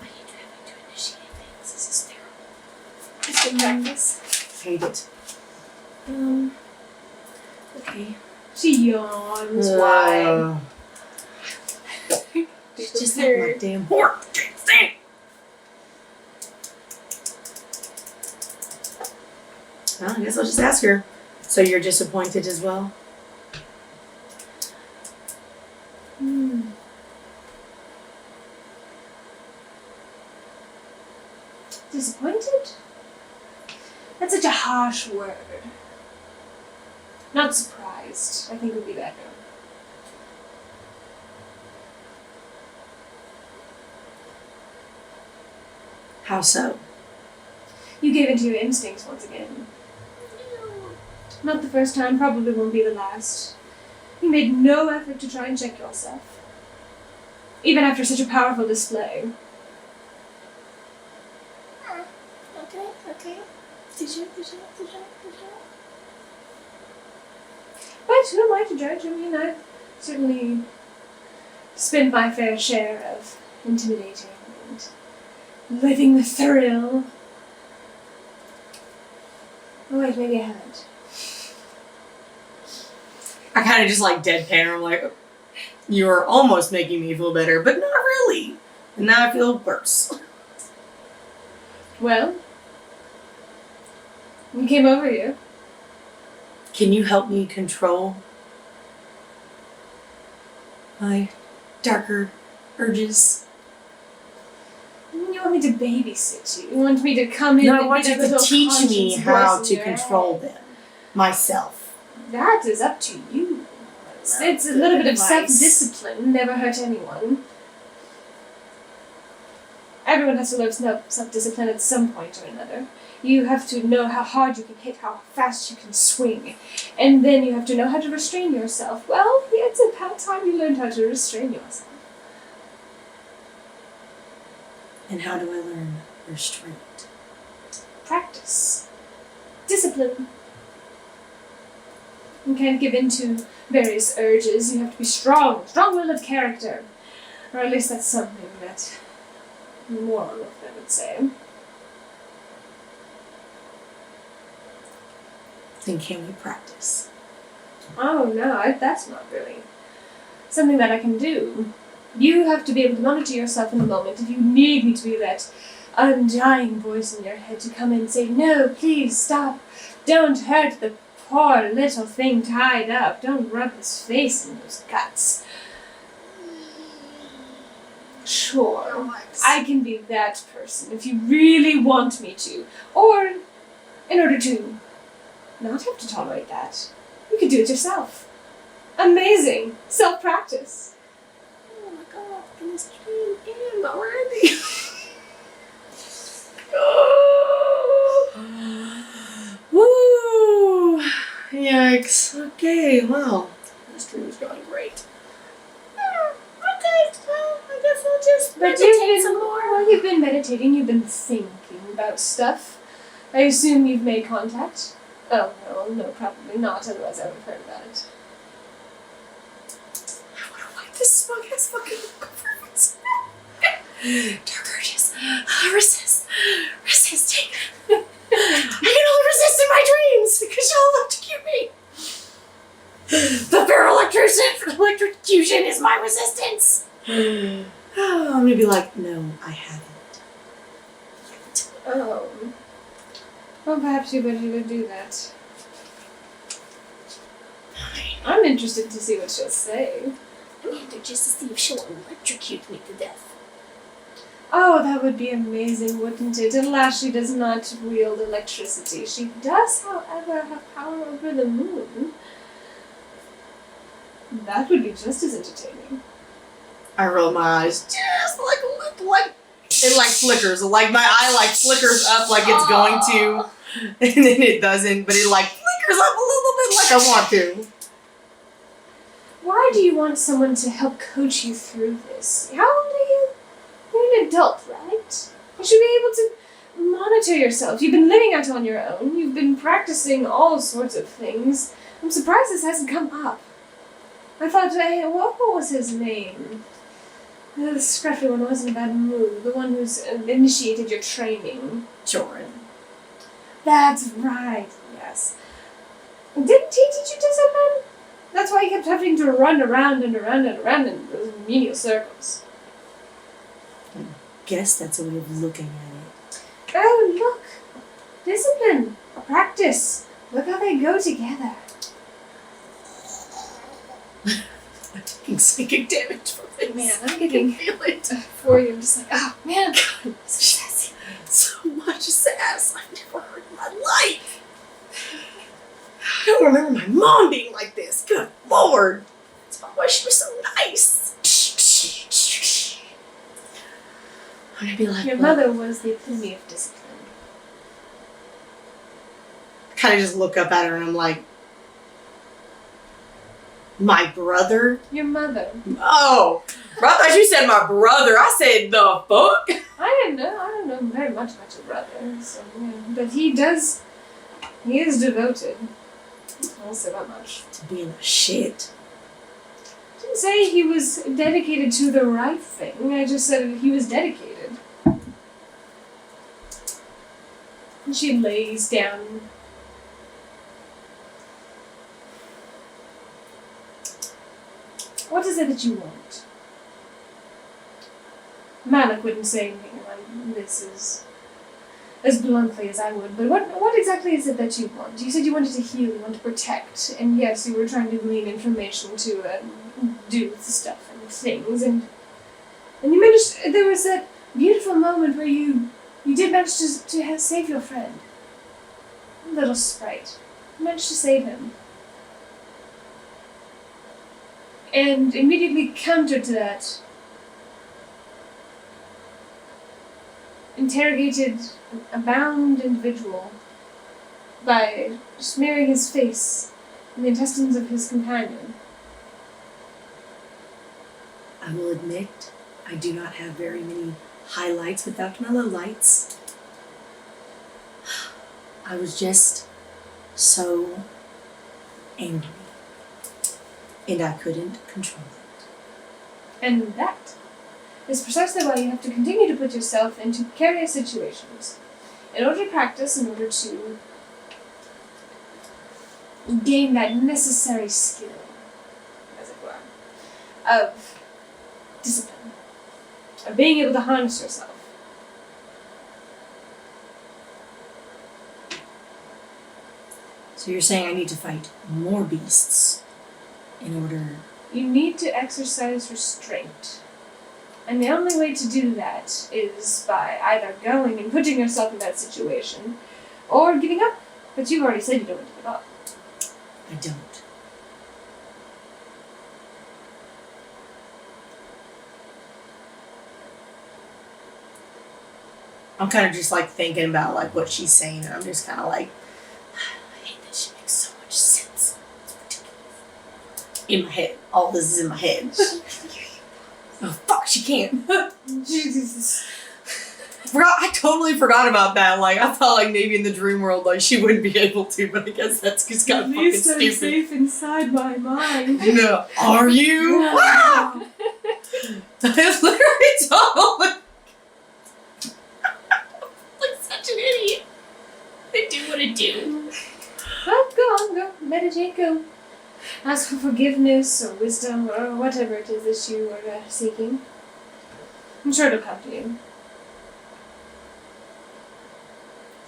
having to initiate things. This is terrible. Just good practice. Hate it. Okay. She yawns wide. It's just like my damn horse. Well, I guess I'll just ask her. So you're disappointed as well? Disappointed? That's such a harsh word. Not surprised, I think would be better. How so? You gave in to your instincts once again. Not the first time, probably won't be the last. You made no effort to try and check yourself. Even after such a powerful display. Okay. Did you? But who am I to judge? I mean, I've certainly spent my fair share of intimidating and living the thrill. Oh wait, maybe I haven't. I kind of just like deadpan her. I'm like, you're almost making me feel better, but not really. And now I feel worse. Well, we came over here. Can you help me control my darker urges? You want me to babysit you? You want me to come in No, I and want be you that to little teach me conscience how voice to in your control head? them myself. That is up to you. It's a little bit of self-discipline. Never hurt anyone. Everyone has to learn self-discipline at some point or another. You have to know how hard you can hit, how fast you can swing. And then you have to know how to restrain yourself. Well, yeah, it's about time you learned how to restrain yourself. And how do I learn restraint? Practice. Discipline. You can't give in to various urges. You have to be strong. Strong-willed of character. Or at least that's something that Nora would say. Then can we practice? Oh no, that's not really something that I can do. You have to be able to monitor yourself in the moment. If you need me to be that undying voice in your head to come in and say, no, please stop. Don't hurt the poor little thing tied up. Don't rub his face in those guts. Sure, I can be that person if you really want me to. Or, in order to not have to tolerate that, you could do it yourself. Amazing! Self-practice. Oh my god, in this dream and already. Woo! Yikes. Okay, well, this dream is going great. Okay, well, I guess I'll just But meditate some more. Well, you've been meditating, you've been thinking about stuff. I assume you've made contact? Oh, no, probably not, otherwise I would have heard about it. I want to wipe this smug ass fucking conference. Dark urges. Resisting. I can only resist in my dreams because y'all look cute. Electrocution is my resistance. I'm gonna be like, no, I haven't. Oh. Well, perhaps you better go do that. I'm interested to see what she'll say. I need her just to see if she'll electrocute me to death. Oh, that would be amazing, wouldn't it? Alas, she does not wield electricity. She does, however, have power over the moon. That would be just as entertaining. I roll my eyes just like it like flickers. Like my eye like flickers up like it's going to, and then it doesn't. But it like flickers up a little bit like I want to. Why do you want someone to help coach you through this? How old are you? You're an adult, right? You should be able to monitor yourself. You've been living out on your own. You've been practicing all sorts of things. I'm surprised this hasn't come up. I thought, what was his name? The scruffy one who wasn't a bad mood. The one who's initiated your training. Joran. That's right, yes. Didn't he teach you discipline? That's why you kept having to run around and around and around in those menial circles. Guess that's a way of looking at it. Oh, look. Discipline. Practice. Look how they go together. I'm taking psychic damage from this. Man, I'm I getting can feel it. for you. I'm just like, oh, man. God, so sassy. So much sass I've never heard in my life. I don't remember my mom being like this. Good Lord. That's why she was so nice. I'm gonna be like, Your mother was the epitome of discipline. kind of just look up at her and I'm like, my brother? Your mother. Oh, I thought you said my brother. I said the fuck? I don't know very much about your brother. So, yeah. But he is devoted. I'll say that much. To being a shit. Didn't say he was dedicated to the right thing. I just said he was dedicated. And she lays down. What is it that you want? Malik wouldn't say anything like this as bluntly as I would, but what exactly is it that you want? You said you wanted to heal, you want to protect, and yes, you were trying to glean information to do with stuff and things, and you managed. There was that beautiful moment where you did manage to save your friend, little Sprite. You managed to save him, and immediately counter to that. Interrogated a bound individual by smearing his face in the intestines of his companion. I will admit, I do not have very many highlights without my lowlights. I was just so angry. And I couldn't control it. And that is precisely why you have to continue to put yourself into precarious situations in order to practice, in order to gain that necessary skill, as it were, of discipline, of being able to harness yourself. So you're saying I need to fight more beasts in order... You need to exercise restraint. And the only way to do that is by either going and putting yourself in that situation, or giving up. But you've already said you don't want to give up. I don't. I'm kind of just like thinking about like what she's saying, and I'm just kind of like, I hate that she makes so much sense. It's ridiculous. In my head. All this is in my head. Oh fuck, she can't. Jesus. I totally forgot about that. Like I thought like maybe in the dream world like she wouldn't be able to, but I guess that's just kind of fucking stupid. Safe inside my mind. No. Are you? No. Wow! I literally told Like such an idiot. I do what I do. Oh, go on, go. Meditate, go. ask for forgiveness or wisdom or whatever it is that you are seeking. I'm sure it'll come to you.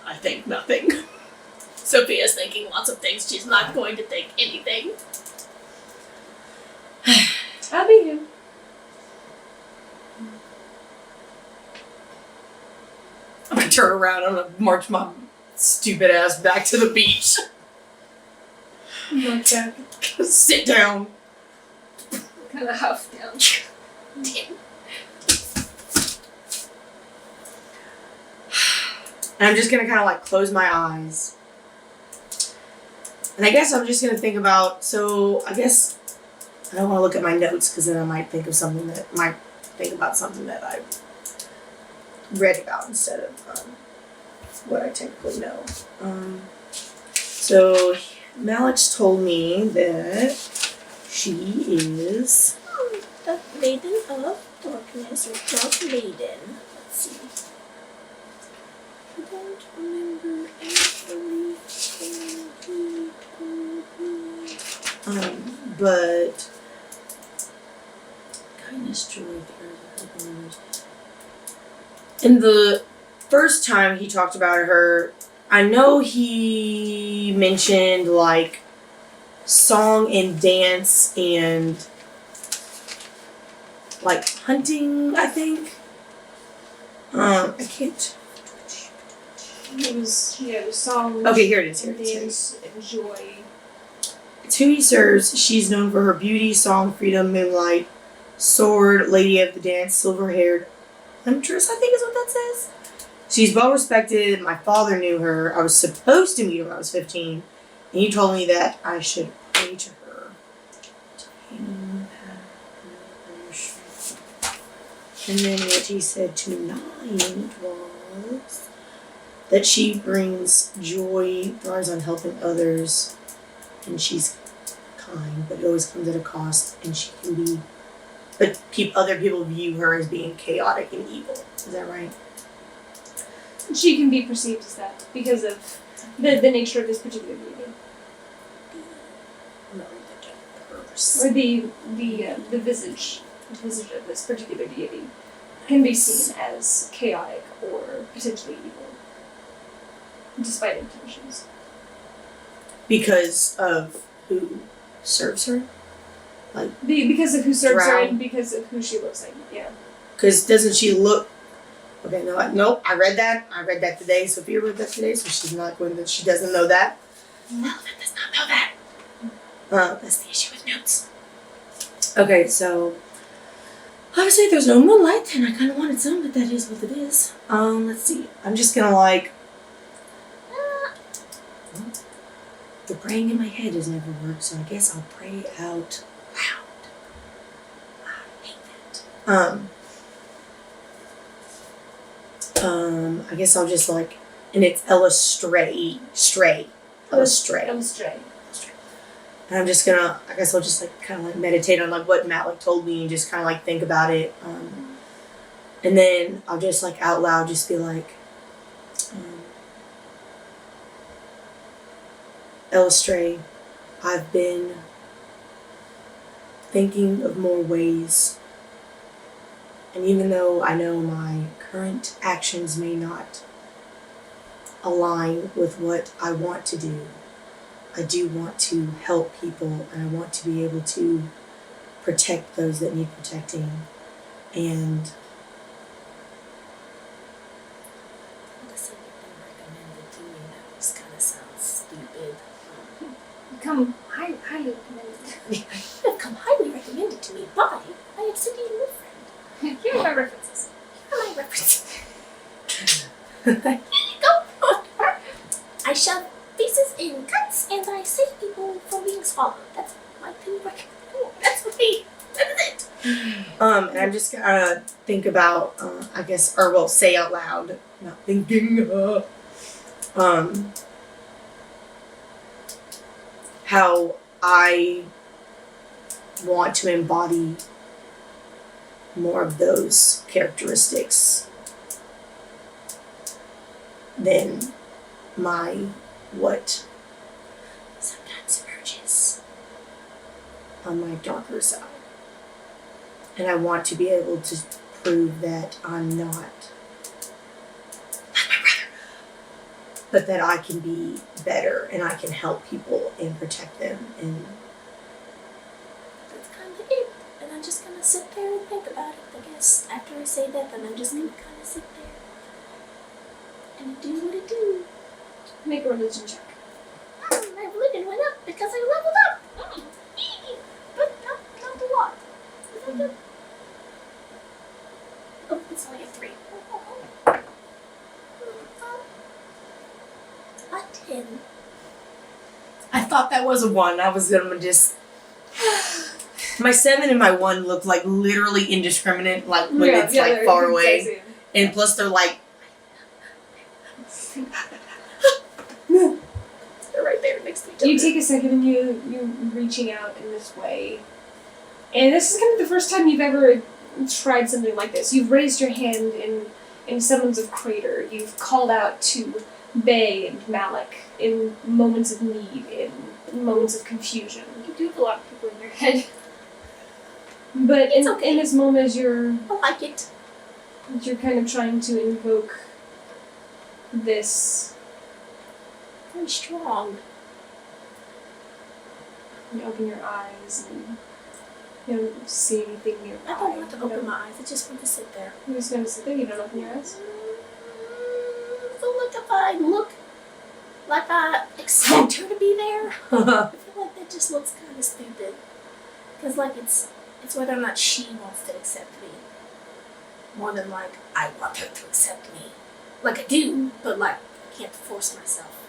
I think nothing. Sophia's thinking lots of things. She's not going to think anything. I'll be here. I'm gonna turn around. I'm gonna march my stupid ass back to the beach. March back. Sit down. Kind of huff down. And I'm just gonna kind of like close my eyes. And I guess I'm just gonna think about, so I guess I don't want to look at my notes because then I might think about something that I read about instead of what I technically know. So Malix told me that she is The Maiden of Darkness, or Dark Maiden. Let's see. I don't remember actually. but kindness, joy, others. And the first time he talked about her, I know he mentioned like song and dance and like hunting, I think. I can't. It was song. Okay, here it is. Here And it is. dance and joy. It's who he serves. She's known for her beauty, song, freedom, moonlight, sword, lady of the dance, silver-haired huntress, I think is what that says. She's well respected. My father knew her. I was supposed to meet her when I was 15, and he told me that I should pray to her. And then what he said tonight was that she brings joy, thrives on helping others, and she's kind, but it always comes at a cost, and she can be, but other people view her as being chaotic and evil. Is that right? She can be perceived as that because of the nature of this particular deity. Or the visage of this particular deity can be seen as chaotic or potentially evil, despite intentions. Because of who serves her? Because of who serves her Drow. and because of who she looks like, yeah. Because doesn't she look... Okay, no, I read that. I read that today. Sophia read that today, so she's not going to... She doesn't know that. Talavin does not know that. That's the issue with notes. Okay, so... Obviously, there's no moonlight, and I kind of wanted some, but that is what it is. Let's see. I'm just gonna like... The praying in my head has never worked, so I guess I'll pray out loud. I hate that. I guess I'll just like, and it's Ella Stray. And I'm just gonna, I guess I'll just like kind of like meditate on like what Malik told me and just kind of like think about it. And then I'll just like out loud just be like, Ella Stray, I've been thinking of more ways. And even though I know my current actions may not align with what I want to do, I do want to help people and I want to be able to protect those that need protecting. And Listen, you've been recommended to me. That just kind of sounds stupid. Come highly recommended. Come highly recommended to me by my obsidian wood friend. Here are my references. Here are my references. Here you go. I shove faces in cuts and I save people from being swallowed. That's my thing. That's me. That's it. and I'm just gonna think about, I guess, or well, say out loud, not thinking, how I want to embody more of those characteristics than my what sometimes emerges on my darker side. And I want to be able to prove that I'm not like my brother, but that I can be better and I can help people and protect them. And That's kind of it. And I'm just gonna sit there and think about it. I guess after I say that, then I'm just gonna kind of sit there and do what it do. Make a religion check. My religion went up because I leveled up. But not a lot. Is that good? Oh, it's only a 3. A 10. I thought that was a 1. I was gonna just. My 7 and my 1 looked like literally indiscriminate, like when it's like far away. And plus they're like. They're right there next to each other. You take a second and you reaching out in this way. And this is kind of the first time you've ever tried something like this. You've raised your hand in semblance of crater. You've called out to Bay and Malik in moments of need, in moments of confusion. You do have a lot of people in your head. But It's okay. in this moment, as you're I like it. kind of trying to invoke this, Very strong. you open your eyes and you don't see anything nearby. I don't want to You open don't- my eyes. I just want to sit there. You're just gonna sit there. You don't open your eyes. So like if I look like I expect her to be there, I feel like that just looks kind of stupid. Because like it's whether or not she wants to accept me, more than like I want her to accept me. Like I do, but like I can't force myself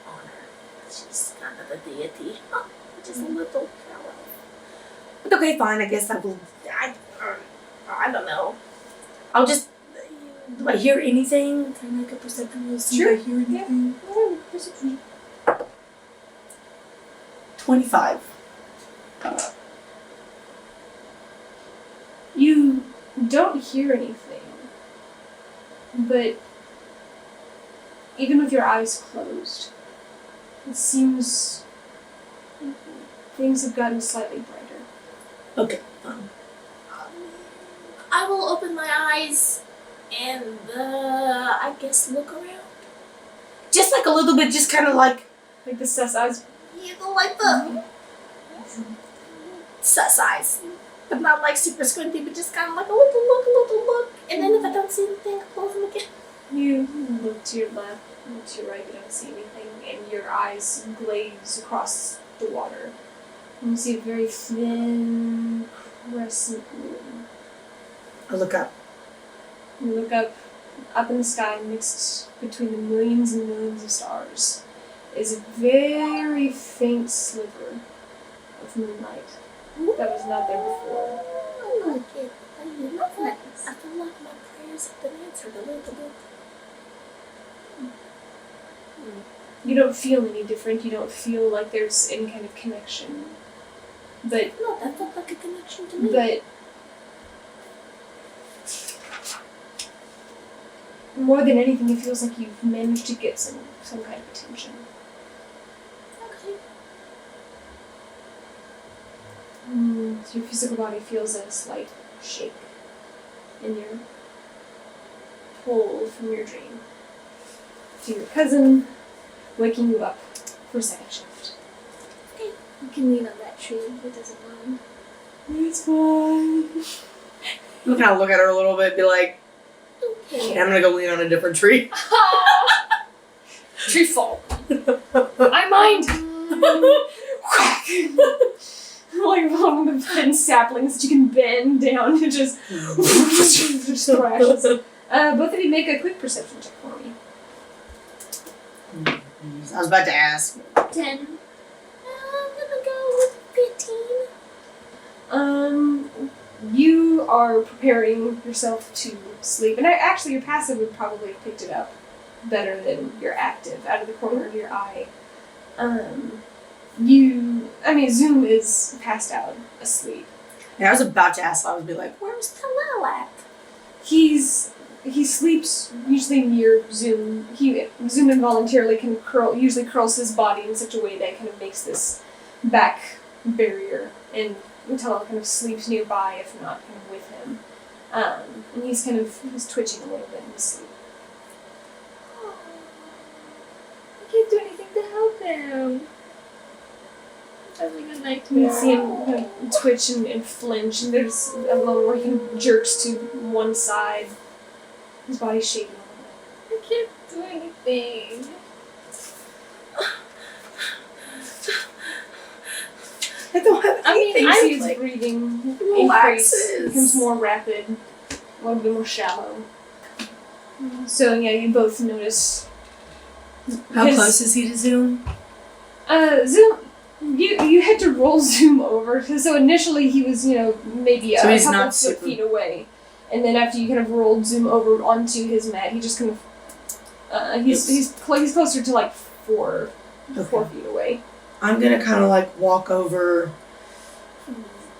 on her. She's kind of a deity, just a little fellow. But okay, fine. I guess I will. I don't know. I'll just. Do I hear anything? Can I make a perception roll? See Sure. if I hear anything? Oh, perception. 25. You don't hear anything, but even with your eyes closed, it seems things have gotten slightly brighter. Okay, fine. I will open my eyes and I guess look around. Just like a little bit, just kind of like. Like the sus eyes. You know, like the sus eyes. But not like super squinty, but just kind of like a little look. And then if I don't see anything, I close them again. You look to your left, look to your right, you don't see anything, and your eyes glaze across the water. And you see a very thin crescent moon. I look up. You look up in the sky, mixed between the millions and millions of stars, is a very faint sliver of moonlight that was not there before. I like it. I love it. I feel like my prayers have been answered a little bit. You don't feel any different, you don't feel like there's any kind of connection. But No, that felt like a connection to me. But more than anything, it feels like you've managed to get some kind of attention. Okay. So your physical body feels a slight shake, and you're pulled from your dream to your cousin, waking you up for a second shift. You can lean on that tree. It doesn't mind. It's fine. I'm gonna look at her a little bit, be like, Okay. I'm gonna go lean on a different tree. Tree fall. I mind. Whack. Like one of the thin saplings that you can bend down and just crashes. Both of you make a quick perception check for me. I was about to ask. 10. I'm gonna go with 15. You are preparing yourself to sleep, and actually your passive would probably have picked it up better than your active out of the corner of your eye. Zoom is passed out asleep. Yeah, I was about to ask. I would be like, Where's Tal'el at? He sleeps usually near Zoom. Zoom involuntarily usually curls his body in such a way that kind of makes this back barrier, and Tal'el kind of sleeps nearby, if not kind of with him. And he's twitching a little bit in his sleep. I can't do anything to help him. Having a You nightmare. can see him kind of twitch and flinch, and there's a moment where he jerks to one side. His body's shaking a little bit. I can't do anything. I don't have anything. You I see his like- breathing relaxes. increase, becomes more rapid, a little bit more shallow. So yeah, you both notice. How his- close is he to Zoom? Zoom. You had to roll Zoom over. So initially he was, maybe So a he's couple not foot super- feet away, and then after you kind of rolled Zoom over onto his mat, he just kind of. He's closer to like 4 feet away. I'm gonna kind of like walk over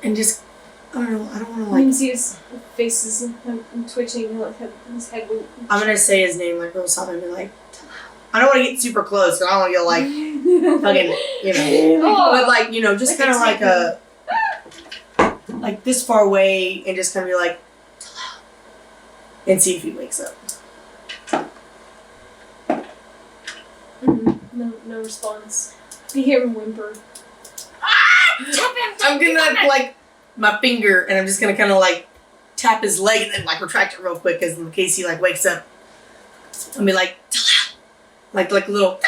and just, I don't know, I don't want to You like, can see his face is twitching, like his head. I'm gonna say his name like real soft and be like, I don't want to get super close because I don't want to get like, fucking, but like, just Like kind of a like like this far away and just kind of be like, and see if he wakes up. No response. You hear him whimper. I'm gonna like my finger and I'm just gonna kind of like tap his leg and then like retract it real quick because in case he like wakes up, I'll be like, like a little.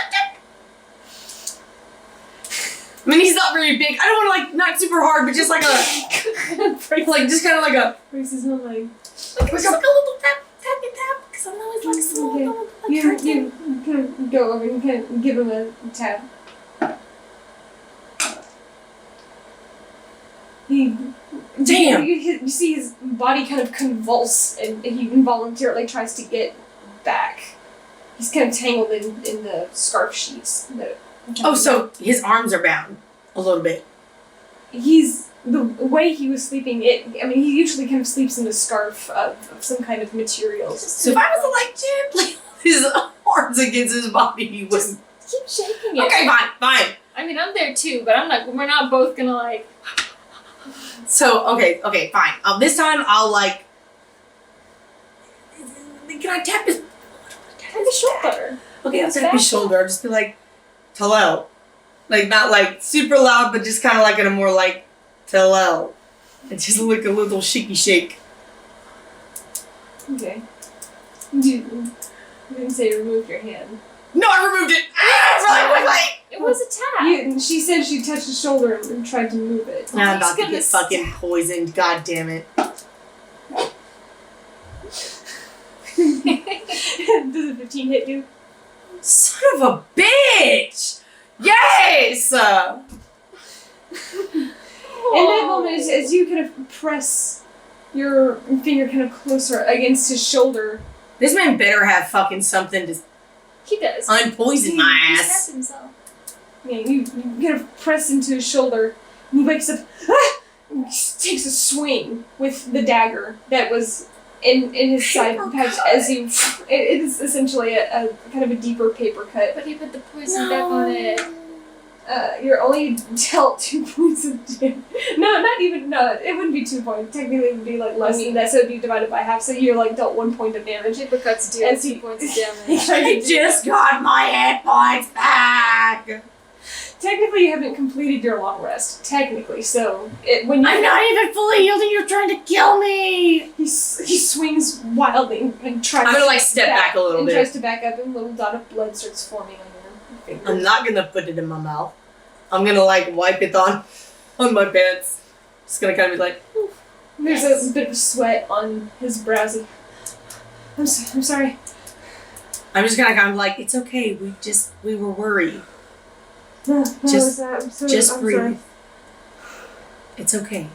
I mean, he's not very big. I don't want to like not super hard, but just like a like just kind of like a. Braces no leg. Like just like a little tappy tap, because I'm always like small. Okay. Like You kind of go over and kind of give him a tap. Damn. You see his body kind of convulse, and he involuntarily tries to get back. He's kind of tangled in the scarf sheets. Oh, so his arms are bound a little bit. He's the way he was sleeping. He usually kind of sleeps in a scarf of some kind of material. So if I was to like gently his arms against his body, he wouldn't. Keep shaking it. Okay, fine. I mean, I'm there too, but we're not both gonna like. So okay, fine. This time I'll like. Can I tap his? Tap his shoulder. Okay, I'll tap his shoulder. I'll just be like, Tal'el. Like, not like super loud, but just kind of like in a more like, Tal'el. And just like a little shaky shake. Okay. You didn't say you removed your hand. No, I removed it! Really quickly! It was a tap. She said she touched his shoulder and tried to move it. Now I'm about to gonna get fucking poisoned. God damn it. Does a 15 hit you? Son of a bitch! Yes! In that moment, as you kind of press your finger kind of closer against his shoulder, This man better have fucking something to He does. unpoison my He ass. stabbed himself. you kind of press into his shoulder, and he wakes up, and takes a swing with the dagger that was in his side pouch as you. It is essentially a kind of a deeper paper cut. But he put the poison back on it. You're only dealt 2 points of damage. No, not even. No, it wouldn't be 2 points. Technically, it would be like less than that, so it'd be divided by half. So you're like dealt 1 point of damage. Paper cuts do As 2 he- points of damage. I just got my hit points back! Technically, you haven't completed your long rest. Technically, so when you I'm not even fully healed and you're trying to kill me! he swings wildly and tries. I'm gonna like step back a little and bit. tries to back up, and a little dot of blood starts forming on your finger. I'm not gonna put it in my mouth. I'm gonna like wipe it on my pants. Just gonna kind of be like, There's a bit of sweat on his brows. I'm sorry. I'm just gonna kind of like, it's okay. We were worried. Just- I'm so, just I'm breathe. sorry. It's okay.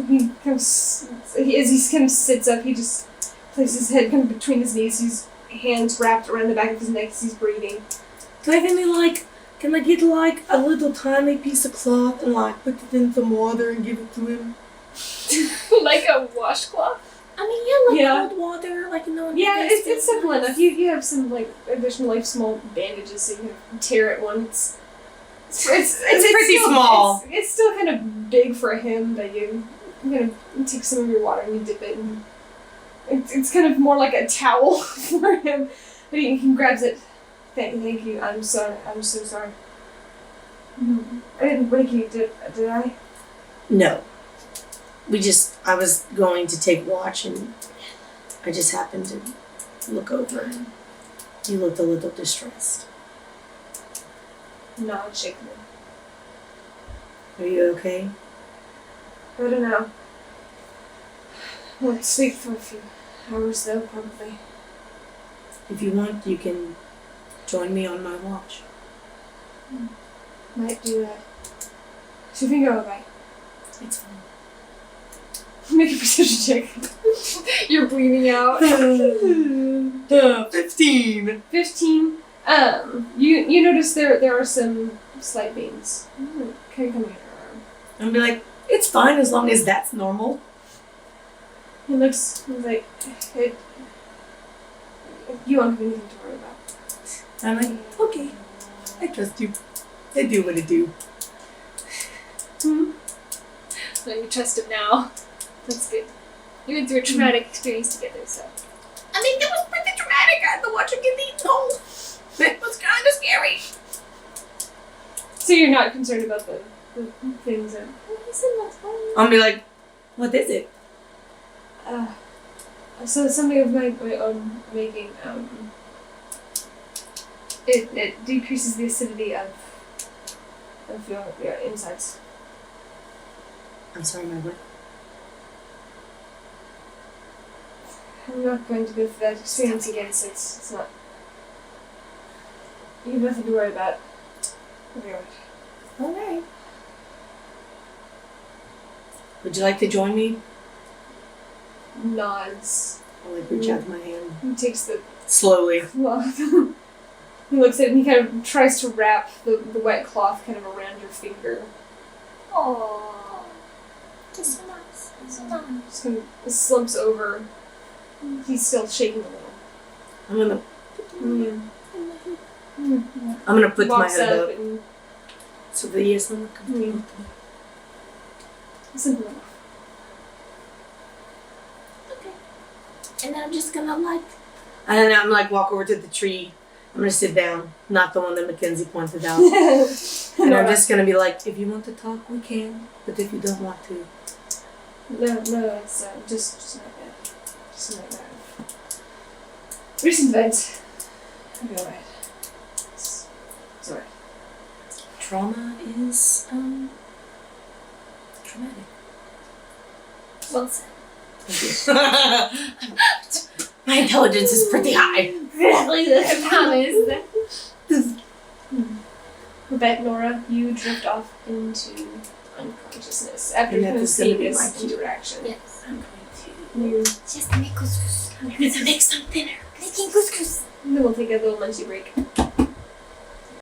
He as he kind of sits up, he just places his head kind of between his knees. His hands wrapped around the back of his neck as he's breathing. Do I have any like? Can I get like a little tiny piece of cloth and like put it in some water and give it to him? Like a washcloth? I mean, Yeah. cold water, like Yeah, it's simple enough. You have some like additional like small bandages so you can tear it once. It's pretty still, small. It's still kind of big for him, but you kind of take some of your water and you dip it. And it's kind of more like a towel for him. But he grabs it. Thank you. I'm sorry. I'm so sorry. I didn't wake you, did I? No. I was going to take watch and I just happened to look over and you looked a little distressed. No, shake me. Are you okay? I don't know. I won't sleep for a few hours though, probably. If you want, you can join me on my watch. Might do that. So if you go away. It's fine. Make a perception check. You're bleeding out. 15. 15. You notice there are some slight veins. Kind of coming in her arm. And be like, it's fine as long as that's normal. He's like, you won't have anything to worry about. I'm like, okay, I trust you. I do what I do. So you trust him now. That's good. You went through a traumatic experience together, so. I mean, that was pretty dramatic. I had to watch her get eaten whole. It was kind of scary. So you're not concerned about the things that... I'll be like, what is it? So something of my own making, it decreases the acidity of your insides. I'm sorry, my what? I'm not going to go through that experience again, so it's not... You have nothing to worry about. I'll be alright. Alright. Would you like to join me? Nods. I'll like reach out my hand. He takes the Slowly. cloth. He looks at it and he kind of tries to wrap the wet cloth kind of around your finger. Aww. That's so nice. That's so nice. Just kind of slumps over. He's still shaking a little. I'm gonna put my Walks head up. and So the yes, I'm not simple enough. Okay. And then I'm just gonna And then I'm like walk over to the tree. I'm gonna sit down, not the one that Mackenzie pointed out. And I'm just gonna be like, if you want to talk, we can. But if you don't want to, No, it's just not bad. Just not bad. Recent events. I'll be alright. It's alright. trauma is traumatic. Well said. Thank you. My intelligence is pretty high. Exactly, that's promise. With that, Nora, you drift off into unconsciousness after And kind of that's gonna seeing be this my cue. interaction. Yes. I'm going You- just make couscous. I'm gonna make some dinner. Making couscous. And then we'll take a little munchy break.